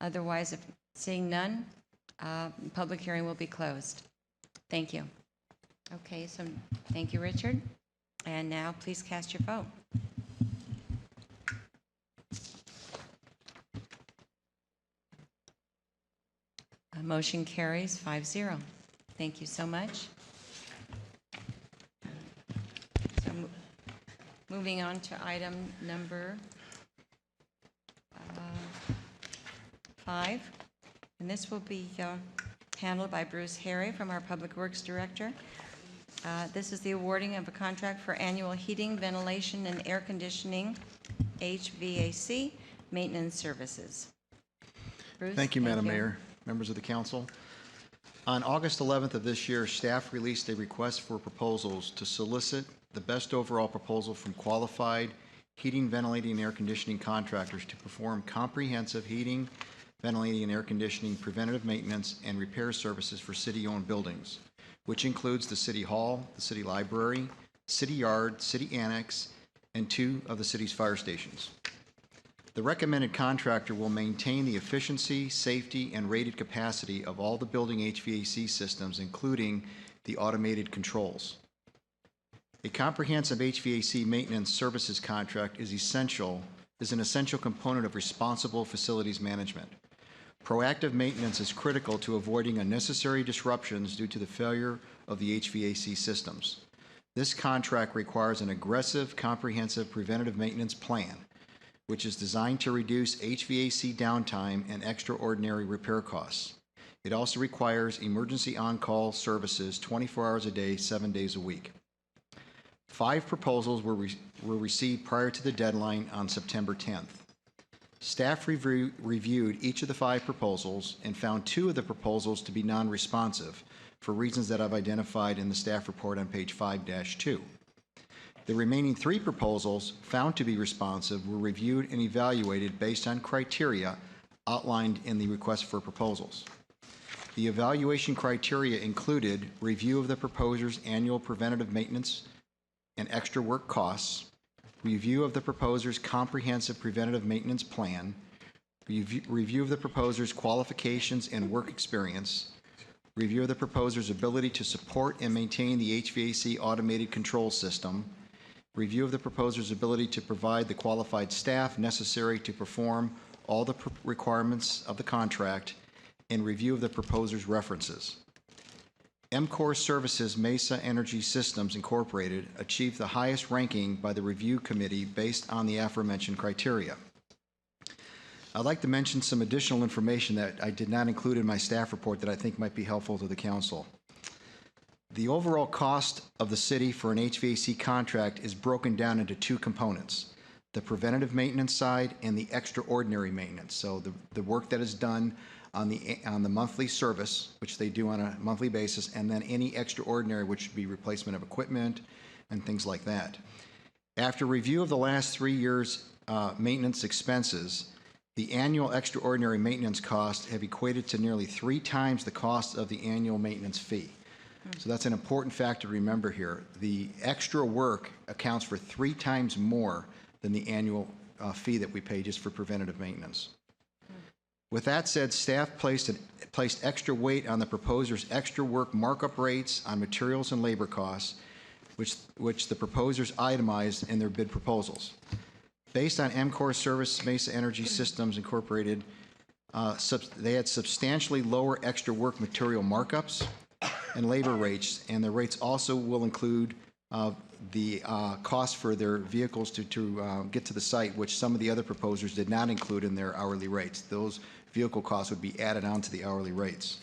Otherwise, if seeing none, public hearing will be closed. Thank you. Okay, so thank you, Richard. And now please cast your vote. Motion carries 5-0. Thank you so much. So moving on to item number 5, and this will be handled by Bruce Harry from our Public Works Director. This is the awarding of a contract for annual heating, ventilation, and air conditioning, HVAC, maintenance services. Bruce, Thank you, Madam Mayor, members of the council. On August 11th of this year, staff released a request for proposals to solicit the best overall proposal from qualified heating, ventilating, and air conditioning contractors to perform comprehensive heating, ventilating, and air conditioning preventative maintenance and repair services for city-owned buildings, which includes the City Hall, the City Library, City Yard, City Annex, and 2 of the city's fire stations. The recommended contractor will maintain the efficiency, safety, and rated capacity of all the building HVAC systems, including the automated controls. A comprehensive HVAC maintenance services contract is an essential component of responsible facilities management. Proactive maintenance is critical to avoiding unnecessary disruptions due to the failure of the HVAC systems. This contract requires an aggressive, comprehensive preventative maintenance plan, which is designed to reduce HVAC downtime and extraordinary repair costs. It also requires emergency on-call services 24 hours a day, 7 days a week. 5 proposals were received prior to the deadline on September 10th. Staff reviewed each of the 5 proposals and found 2 of the proposals to be non-responsive for reasons that I've identified in the staff report on page 5-2. The remaining 3 proposals found to be responsive were reviewed and evaluated based on criteria outlined in the request for proposals. The evaluation criteria included review of the proposer's annual preventative maintenance and extra work costs, review of the proposer's comprehensive preventative maintenance plan, review of the proposer's qualifications and work experience, review of the proposer's ability to support and maintain the HVAC automated control system, review of the proposer's ability to provide the qualified staff necessary to perform all the requirements of the contract, and review of the proposer's references. MCOR Services Mesa Energy Systems Incorporated achieved the highest ranking by the review committee based on the aforementioned criteria. I'd like to mention some additional information that I did not include in my staff report that I think might be helpful to the council. The overall cost of the city for an HVAC contract is broken down into 2 components, the preventative maintenance side and the extraordinary maintenance. So the work that is done on the monthly service, which they do on a monthly basis, and then any extraordinary, which would be replacement of equipment and things like that. After review of the last 3 years' maintenance expenses, the annual extraordinary maintenance costs have equated to nearly 3 times the cost of the annual maintenance fee. So that's an important fact to remember here. The extra work accounts for 3 times more than the annual fee that we pay just for preventative maintenance. With that said, staff placed extra weight on the proposer's extra work markup rates on materials and labor costs, which the proposers itemized in their bid proposals. Based on MCOR Service Mesa Energy Systems Incorporated, they had substantially lower extra work material markups and labor rates, and the rates also will include the cost for their vehicles to get to the site, which some of the other proposers did not include in their hourly rates. Those vehicle costs would be added on to the hourly rates.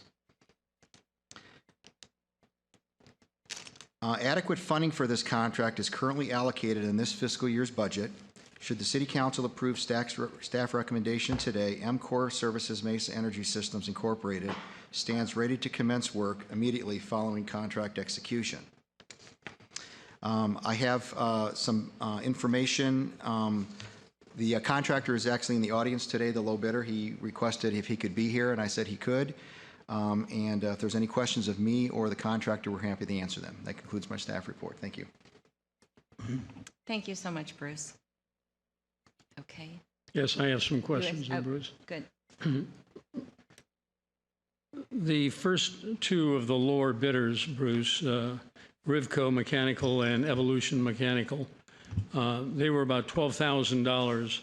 Adequate funding for this contract is currently allocated in this fiscal year's budget. Should the City Council approve staff recommendation today, MCOR Services Mesa Energy Systems Incorporated stands ready to commence work immediately following contract execution. I have some information. The contractor is actually in the audience today, the low bidder. He requested if he could be here, and I said he could. And if there's any questions of me or the contractor, we're happy to answer them. That concludes my staff report. Thank you. Thank you so much, Bruce. Okay. Yes, I have some questions, Bruce. Good. The first 2 of the lower bidders, Bruce, Rivco Mechanical and Evolution Mechanical, they were about $12,000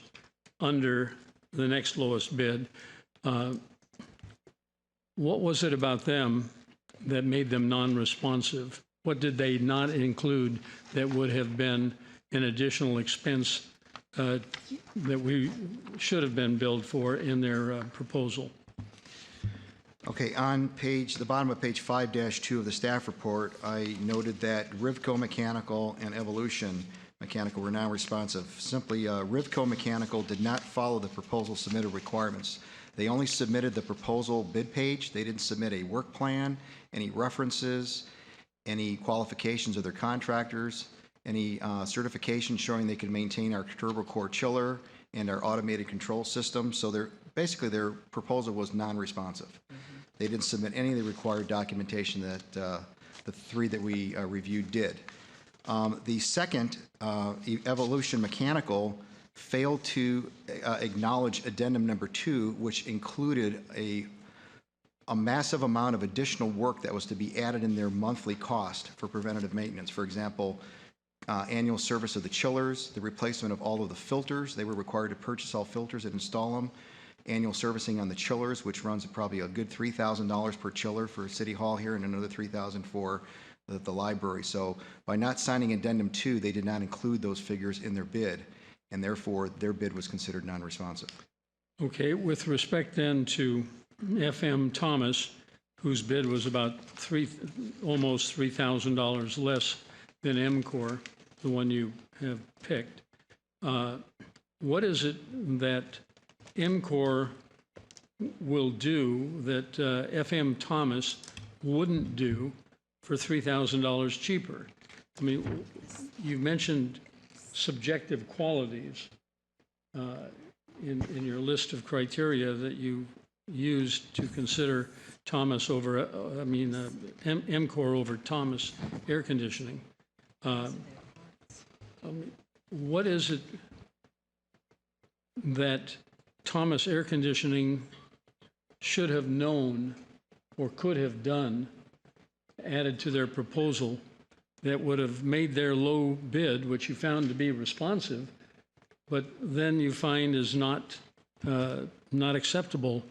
under the next lowest bid. What was it about them that made them non-responsive? What did they not include that would have been an additional expense that we should have been billed for in their proposal? Okay, on the bottom of page 5-2 of the staff report, I noted that Rivco Mechanical and Evolution Mechanical were non-responsive. Simply, Rivco Mechanical did not follow the proposal submitted requirements. They only submitted the proposal bid page. They didn't submit a work plan, any references, any qualifications of their contractors, any certification showing they can maintain our turbo core chiller and our automated control system. So basically their proposal was non-responsive. They didn't submit any of the required documentation that the three that we reviewed did. The second, Evolution Mechanical, failed to acknowledge addendum number 2, which included a massive amount of additional work that was to be added in their monthly cost for preventative maintenance. For example, annual service of the chillers, the replacement of all of the filters. They were required to purchase all filters and install them. Annual servicing on the chillers, which runs probably a good $3,000 per chiller for City Hall here and another $3,000 for the library. So by not signing addendum 2, they did not include those figures in their bid, and therefore their bid was considered non-responsive. Okay, with respect then to FM Thomas, whose bid was about almost $3,000 less than MCOR, the one you have picked, what is it that MCOR will do that FM Thomas wouldn't do for $3,000 cheaper? I mean, you mentioned subjective qualities in your list of criteria that you used to consider Thomas over, MCOR over Thomas air conditioning. What is it that Thomas Air Conditioning should have known or could have done, added to their proposal, that would have made their low bid, which you found to be responsive, but then you find is not acceptable?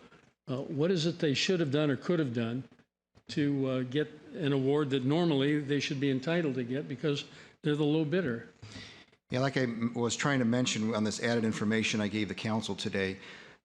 What is it they should have done or could have done to get an award that normally they should be entitled to get because they're the low bidder? Yeah, like I was trying to mention on this added information I gave the council today,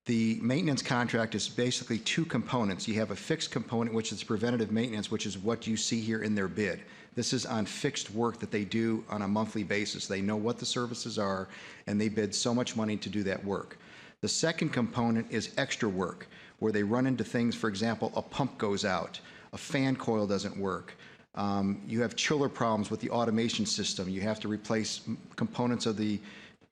the maintenance contract is basically 2 components. You have a fixed component, which is preventative maintenance, which is what you see here in their bid. This is on fixed work that they do on a monthly basis. They know what the services are, and they bid so much money to do that work. The second component is extra work, where they run into things, for example, a pump goes out, a fan coil doesn't work. You have chiller problems with the automation system. You have to replace components of the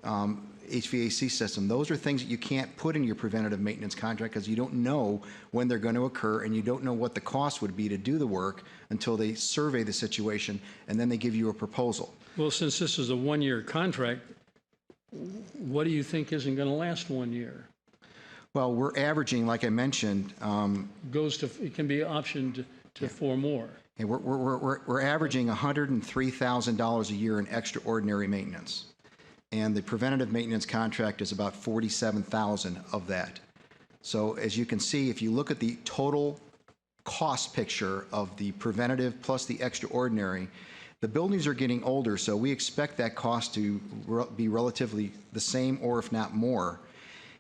HVAC system. Those are things that you can't put in your preventative maintenance contract because you don't know when they're going to occur, and you don't know what the cost would be to do the work until they survey the situation, and then they give you a proposal. Well, since this is a 1-year contract, what do you think isn't going to last 1 year? Well, we're averaging, like I mentioned, it can be optioned to 4 more. And we're averaging $103,000 a year in extraordinary maintenance. And the preventative maintenance contract is about $47,000 of that. So as you can see, if you look at the total cost picture of the preventative plus the extraordinary, the buildings are getting older, so we expect that cost to be relatively the same, or if not more.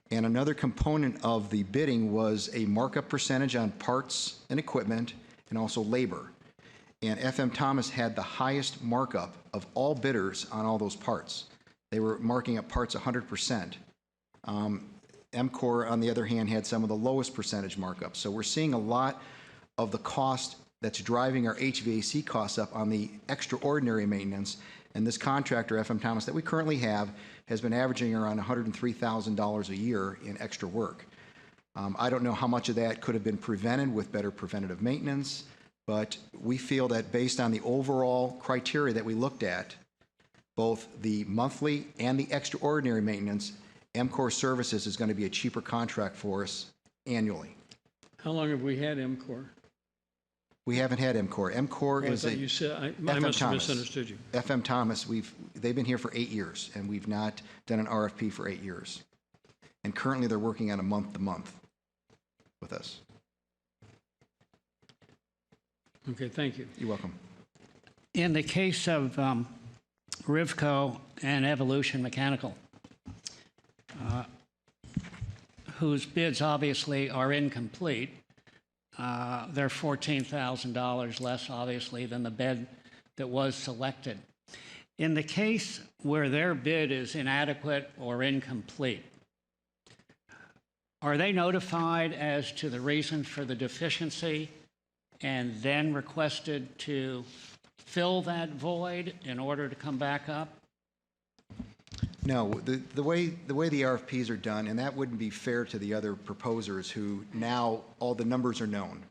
And another component of the bidding was a markup percentage on parts and equipment and also labor. And FM Thomas had the highest markup of all bidders on all those parts. They were marking up parts 100%. MCOR, on the other hand, had some of the lowest percentage markups. So we're seeing a lot of the cost that's driving our HVAC costs up on the extraordinary maintenance. And this contractor, FM Thomas, that we currently have, has been averaging around $103,000 a year in extra work. I don't know how much of that could have been prevented with better preventative maintenance, but we feel that based on the overall criteria that we looked at, both the monthly and the extraordinary maintenance, MCOR Services is going to be a cheaper contract for us annually. How long have we had MCOR? We haven't had MCOR. MCOR is you said, I must have misunderstood you. FM Thomas, they've been here for 8 years, and we've not done an RFP for 8 years. And currently they're working on a month-to-month with us. Okay, thank you. You're welcome. In the case of Rivco and Evolution Mechanical, whose bids obviously are incomplete, they're $14,000 less, obviously, than the bid that was selected. In the case where their bid is inadequate or incomplete, Are they notified as to the reason for the deficiency and then requested to fill that void in order to come back up? No, the way the RFPs are done, and that wouldn't be fair to the other proposers who now all the numbers are known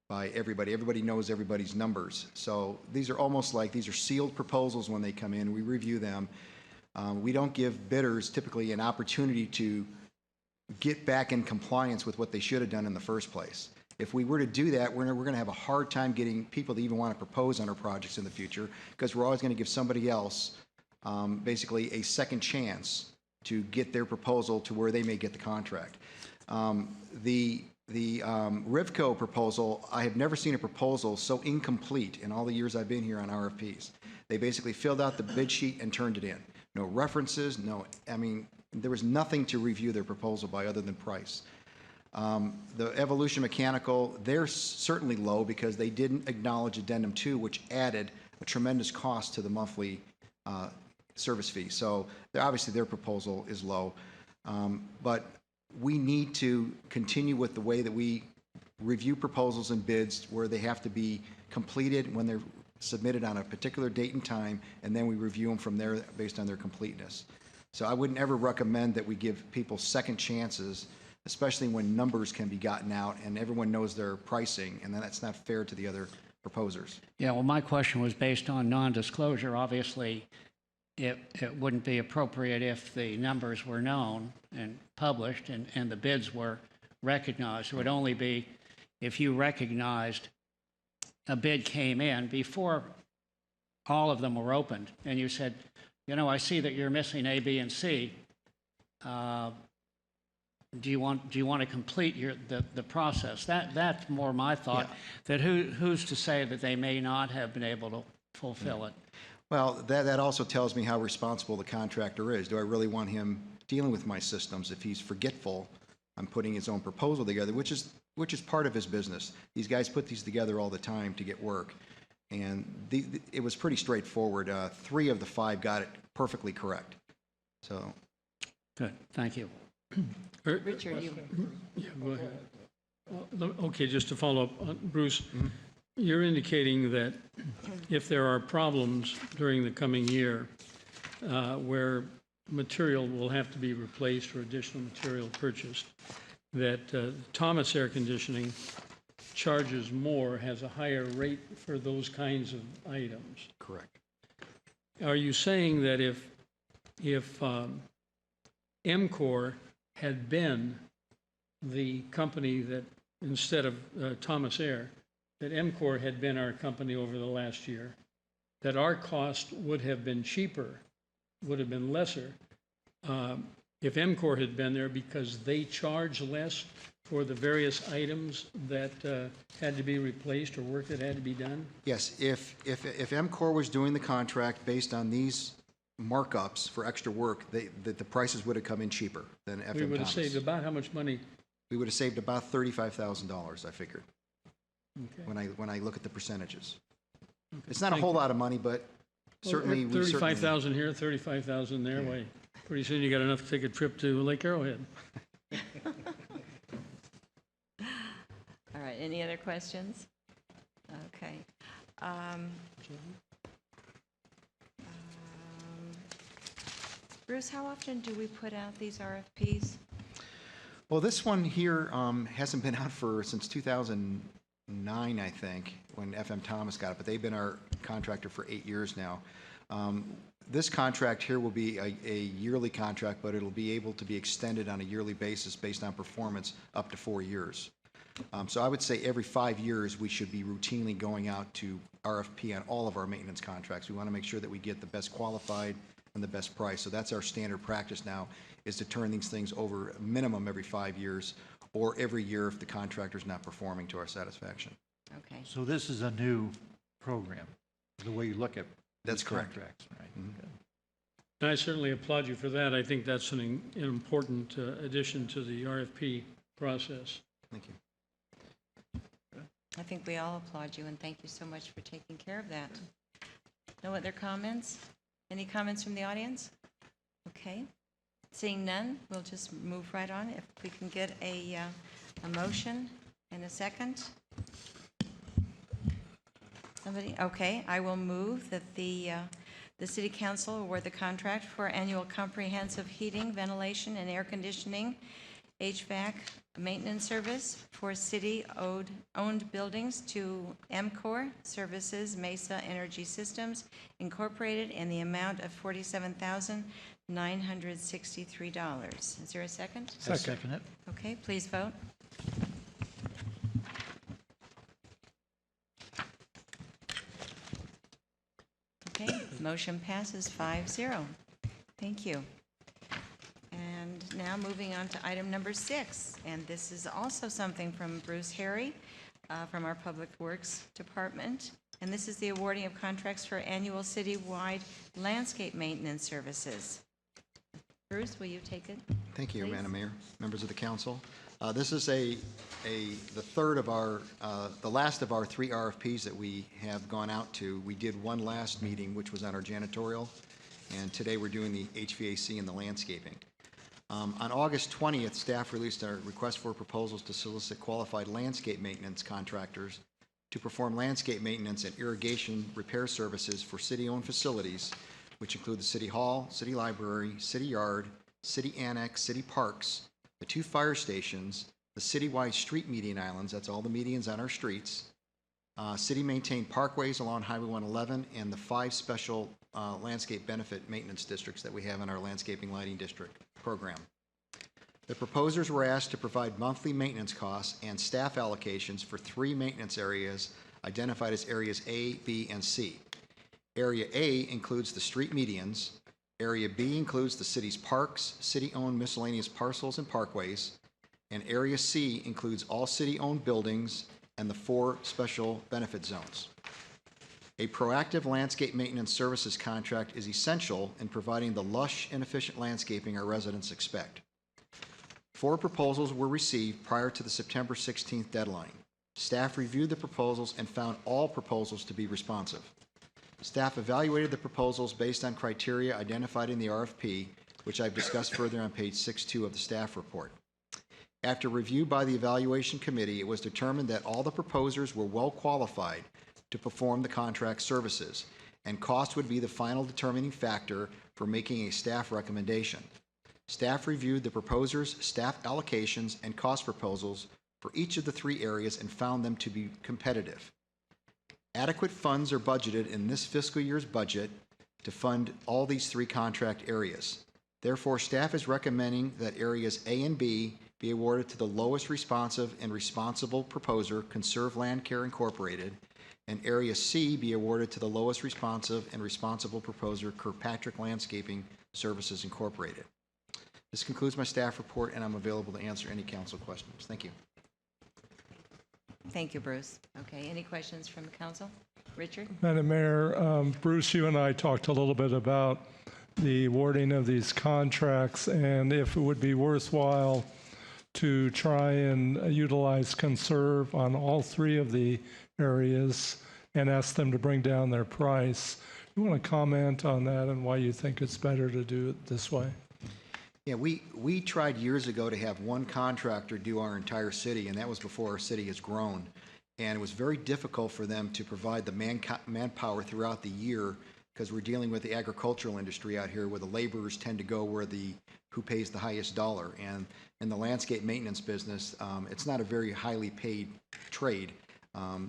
by everybody. Everybody knows everybody's numbers. So these are almost like these are sealed proposals when they come in. We review them. We don't give bidders typically an opportunity to get back in compliance with what they should have done in the first place. If we were to do that, we're going to have a hard time getting people to even want to propose on our projects in the future, because we're always going to give somebody else basically a second chance to get their proposal to where they may get the contract. The Rivco proposal, I have never seen a proposal so incomplete in all the years I've been here on RFPs. They basically filled out the bid sheet and turned it in. No references, I mean, there was nothing to review their proposal by other than price. The Evolution Mechanical, they're certainly low because they didn't acknowledge Addendum 2, which added a tremendous cost to the monthly service fee. So obviously their proposal is low. But we need to continue with the way that we review proposals and bids, where they have to be completed when they're submitted on a particular date and time, and then we review them from there based on their completeness. So I wouldn't ever recommend that we give people second chances, especially when numbers can be gotten out and everyone knows their pricing, and then that's not fair to the other proposers. Yeah, well, my question was based on non-disclosure. Obviously, it wouldn't be appropriate if the numbers were known and published and the bids were recognized. It would only be if you recognized a bid came in before all of them were opened, and you said, you know, I see that you're missing A, B, and C. Do you want to complete the process? That's more my thought. Yeah. That who's to say that they may not have been able to fulfill it? Well, that also tells me how responsible the contractor is. Do I really want him dealing with my systems if he's forgetful on putting his own proposal together, which is part of his business. These guys put these together all the time to get work. And it was pretty straightforward. 3 of the 5 got it perfectly correct. So. Good, thank you. Richard, you. Yeah, go ahead. Okay, just to follow up, Bruce, you're indicating that if there are problems during the coming year where material will have to be replaced or additional material purchased, that Thomas Air Conditioning charges more, has a higher rate for those kinds of items. Correct. Are you saying that if MCOR had been the company that, instead of Thomas Air, that MCOR had been our company over the last year, that our cost would have been cheaper, would have been lesser, if MCOR had been there, because they charge less for the various items that had to be replaced or work that had to be done? Yes, if MCOR was doing the contract based on these markups for extra work, the prices would have come in cheaper than FM Thomas. We would have saved about how much money? We would have saved about $35,000, I figured. Okay. When I look at the percentages. Okay. It's not a whole lot of money, but certainly... 35,000 here, 35,000 there. Yeah. Wait, pretty soon you got enough to take a trip to Lake Arrowhead. All right, any other questions? Okay. Bruce, how often do we put out these RFPs? Well, this one here hasn't been out since 2009, I think, when FM Thomas got it, but they've been our contractor for 8 years now. This contract here will be a yearly contract, but it'll be able to be extended on a yearly basis based on performance up to 4 years. So I would say every 5 years we should be routinely going out to RFP on all of our maintenance contracts. We want to make sure that we get the best qualified and the best price. So that's our standard practice now, is to turn these things over a minimum every 5 years, or every year if the contractor's not performing to our satisfaction. Okay. So this is a new program, the way you look at that's correct. Contracts, right? Mm-hmm. And I certainly applaud you for that. I think that's an important addition to the RFP process. Thank you. I think we all applaud you, and thank you so much for taking care of that. No other comments? Any comments from the audience? Okay. Seeing none, we'll just move right on. If we can get a motion and a second. Somebody? Okay, I will move that the City Council award the contract for annual comprehensive heating, ventilation, and air conditioning, HVAC maintenance service for city-owned buildings to MCOR Services Mesa Energy Systems Incorporated in the amount of $47,963. Is there a second? Second it. Okay, please vote. Okay, motion passes 5-0. Thank you. And now moving on to item number 6, and this is also something from Bruce Harry from our Public Works Department, and this is the awarding of contracts for annual citywide landscape maintenance services. Bruce, will you take it? Thank you, please? Madam Mayor, members of the council. This is the third of our, the last of our 3 RFPs that we have gone out to. We did one last meeting, which was on our janitorial, and today we're doing the HVAC and the landscaping. On August 20th, staff released a request for proposals to solicit qualified landscape maintenance contractors to perform landscape maintenance and irrigation repair services for city-owned facilities, which include the City Hall, City Library, City Yard, City Annex, City Parks, the 2 fire stations, the citywide street median islands, that's all the medians on our streets, city-maintained parkways along Highway 111, and the 5 special landscape benefit maintenance districts that we have in our landscaping lighting district program. The proposers were asked to provide monthly maintenance costs and staff allocations for 3 maintenance areas identified as areas A, B, and C. Area A includes the street medians. Area B includes the city's parks, city-owned miscellaneous parcels and parkways, and Area C includes all city-owned buildings and the 4 special benefit zones. A proactive landscape maintenance services contract is essential in providing the lush and efficient landscaping our residents expect. 4 proposals were received prior to the September 16th deadline. Staff reviewed the proposals and found all proposals to be responsive. Staff evaluated the proposals based on criteria identified in the RFP, which I've discussed further on page 6.2 of the staff report. After review by the evaluation committee, it was determined that all the proposers were well qualified to perform the contract services, and cost would be the final determining factor for making a staff recommendation. Staff reviewed the proposers' staff allocations and cost proposals for each of the 3 areas and found them to be competitive. Adequate funds are budgeted in this fiscal year's budget to fund all these 3 contract areas. Therefore, staff is recommending that areas A and B be awarded to the lowest responsive and responsible proposer, Conserve Land Care Incorporated, and Area C be awarded to the lowest responsive and responsible proposer, Kirkpatrick Landscaping Services Incorporated. This concludes my staff report, and I'm available to answer any council questions. Thank you. Thank you, Bruce. Okay, any questions from the council? Richard? Madam Mayor, Bruce, you and I talked a little bit about the awarding of these contracts and if it would be worthwhile to try and utilize Conserve on all 3 of the areas and ask them to bring down their price. You want to comment on that and why you think it's better to do it this way? Yeah, we tried years ago to have one contractor do our entire city, and that was before our city has grown. And it was very difficult for them to provide the manpower throughout the year because we're dealing with the agricultural industry out here where the laborers tend to go where who pays the highest dollar. And in the landscape maintenance business, it's not a very highly paid trade.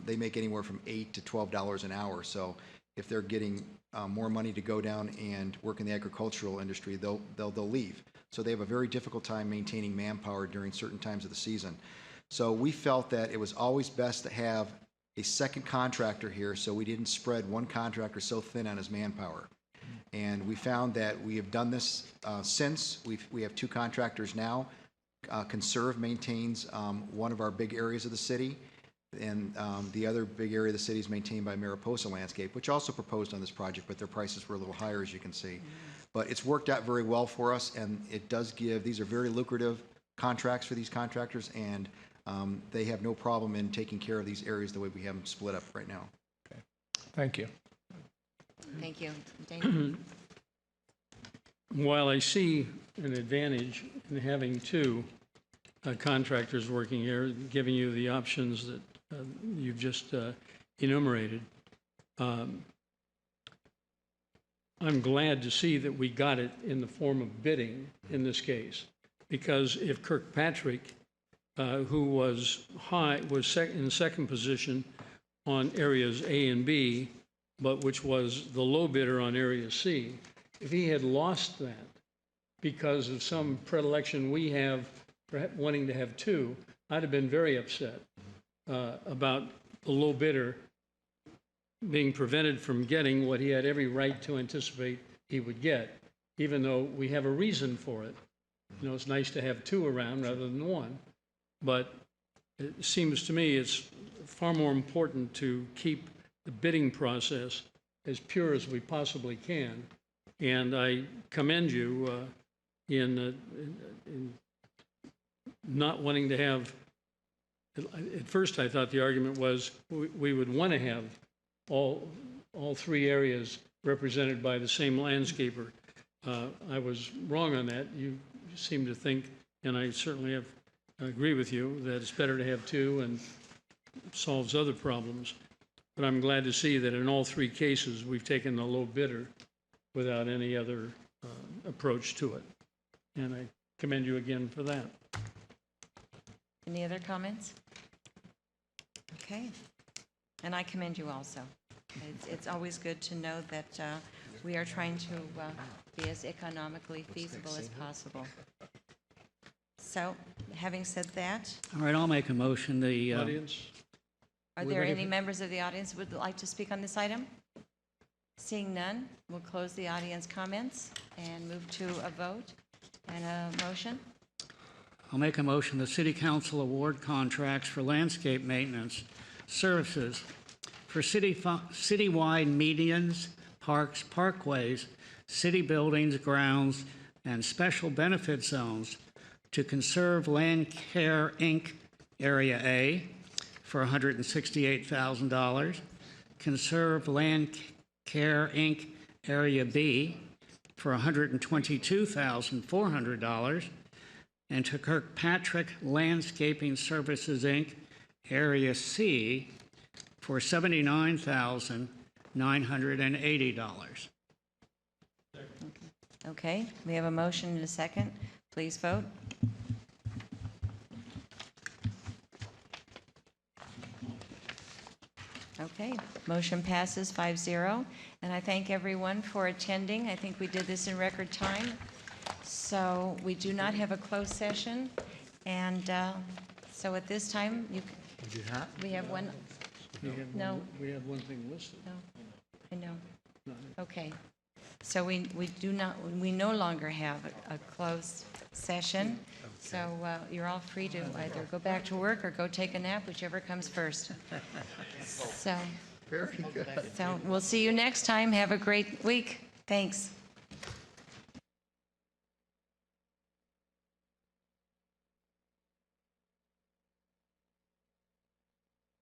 They make anywhere from $8 to $12 an hour. So if they're getting more money to go down and work in the agricultural industry, they'll leave. So they have a very difficult time maintaining manpower during certain times of the season. So we felt that it was always best to have a second contractor here so we didn't spread one contractor so thin on his manpower. And we found that we have done this since. We have 2 contractors now. Conserve maintains one of our big areas of the city, and the other big area of the city is maintained by Mariposa Landscape, which also proposed on this project, but their prices were a little higher, as you can see. But it's worked out very well for us, and it does these are very lucrative contracts for these contractors, and they have no problem in taking care of these areas the way we have them split up right now. Okay. Thank you. Thank you. Dana? while I see an advantage in having two contractors working here, giving you the options that you've just enumerated, I'm glad to see that we got it in the form of bidding in this case, because if Kirkpatrick, who was in second position on areas A and B, but which was the low bidder on area C, if he had lost that because of some predilection we have for wanting to have two, I'd have been very upset about the low bidder being prevented from getting what he had every right to anticipate he would get, even though we have a reason for it. You know, it's nice to have two around rather than one, but it seems to me it's far more important to keep the bidding process as pure as we possibly can. And I commend you in not wanting to have, at first I thought the argument was we would want to have all three areas represented by the same landscaper. I was wrong on that. You seem to think, and I certainly agree with you, that it's better to have two and solves other problems. But I'm glad to see that in all three cases, we've taken the low bidder without any other approach to it. And I commend you again for that. Any other comments? Okay. And I commend you also. It's always good to know that we are trying to be as economically feasible as possible. So, having said that, All right, I'll make a motion. The Audience? are there any members of the audience who would like to speak on this item? Seeing none, we'll close the audience comments and move to a vote and a motion. I'll make a motion the City Council award contracts for landscape maintenance services for citywide medians, parks, parkways, city buildings, grounds, and special benefit zones to Conserve Land Care, Inc., Area A, for $168,000, Conserve Land Care, Inc., Area B, for $122,400, and to Kirkpatrick Landscaping Services, Inc., Area C, for $79,980. Okay, we have a motion and a second. Please vote. Okay, motion passes 5-0, and I thank everyone for attending. I think we did this in record time. So we do not have a closed session, and so at this time, we have one. No. We have one thing listed. No, I know. Okay, so we no longer have a closed session. So you're all free to either go back to work or go take a nap, whichever comes first. So, Very good. So we'll see you next time. Have a great week. Thanks.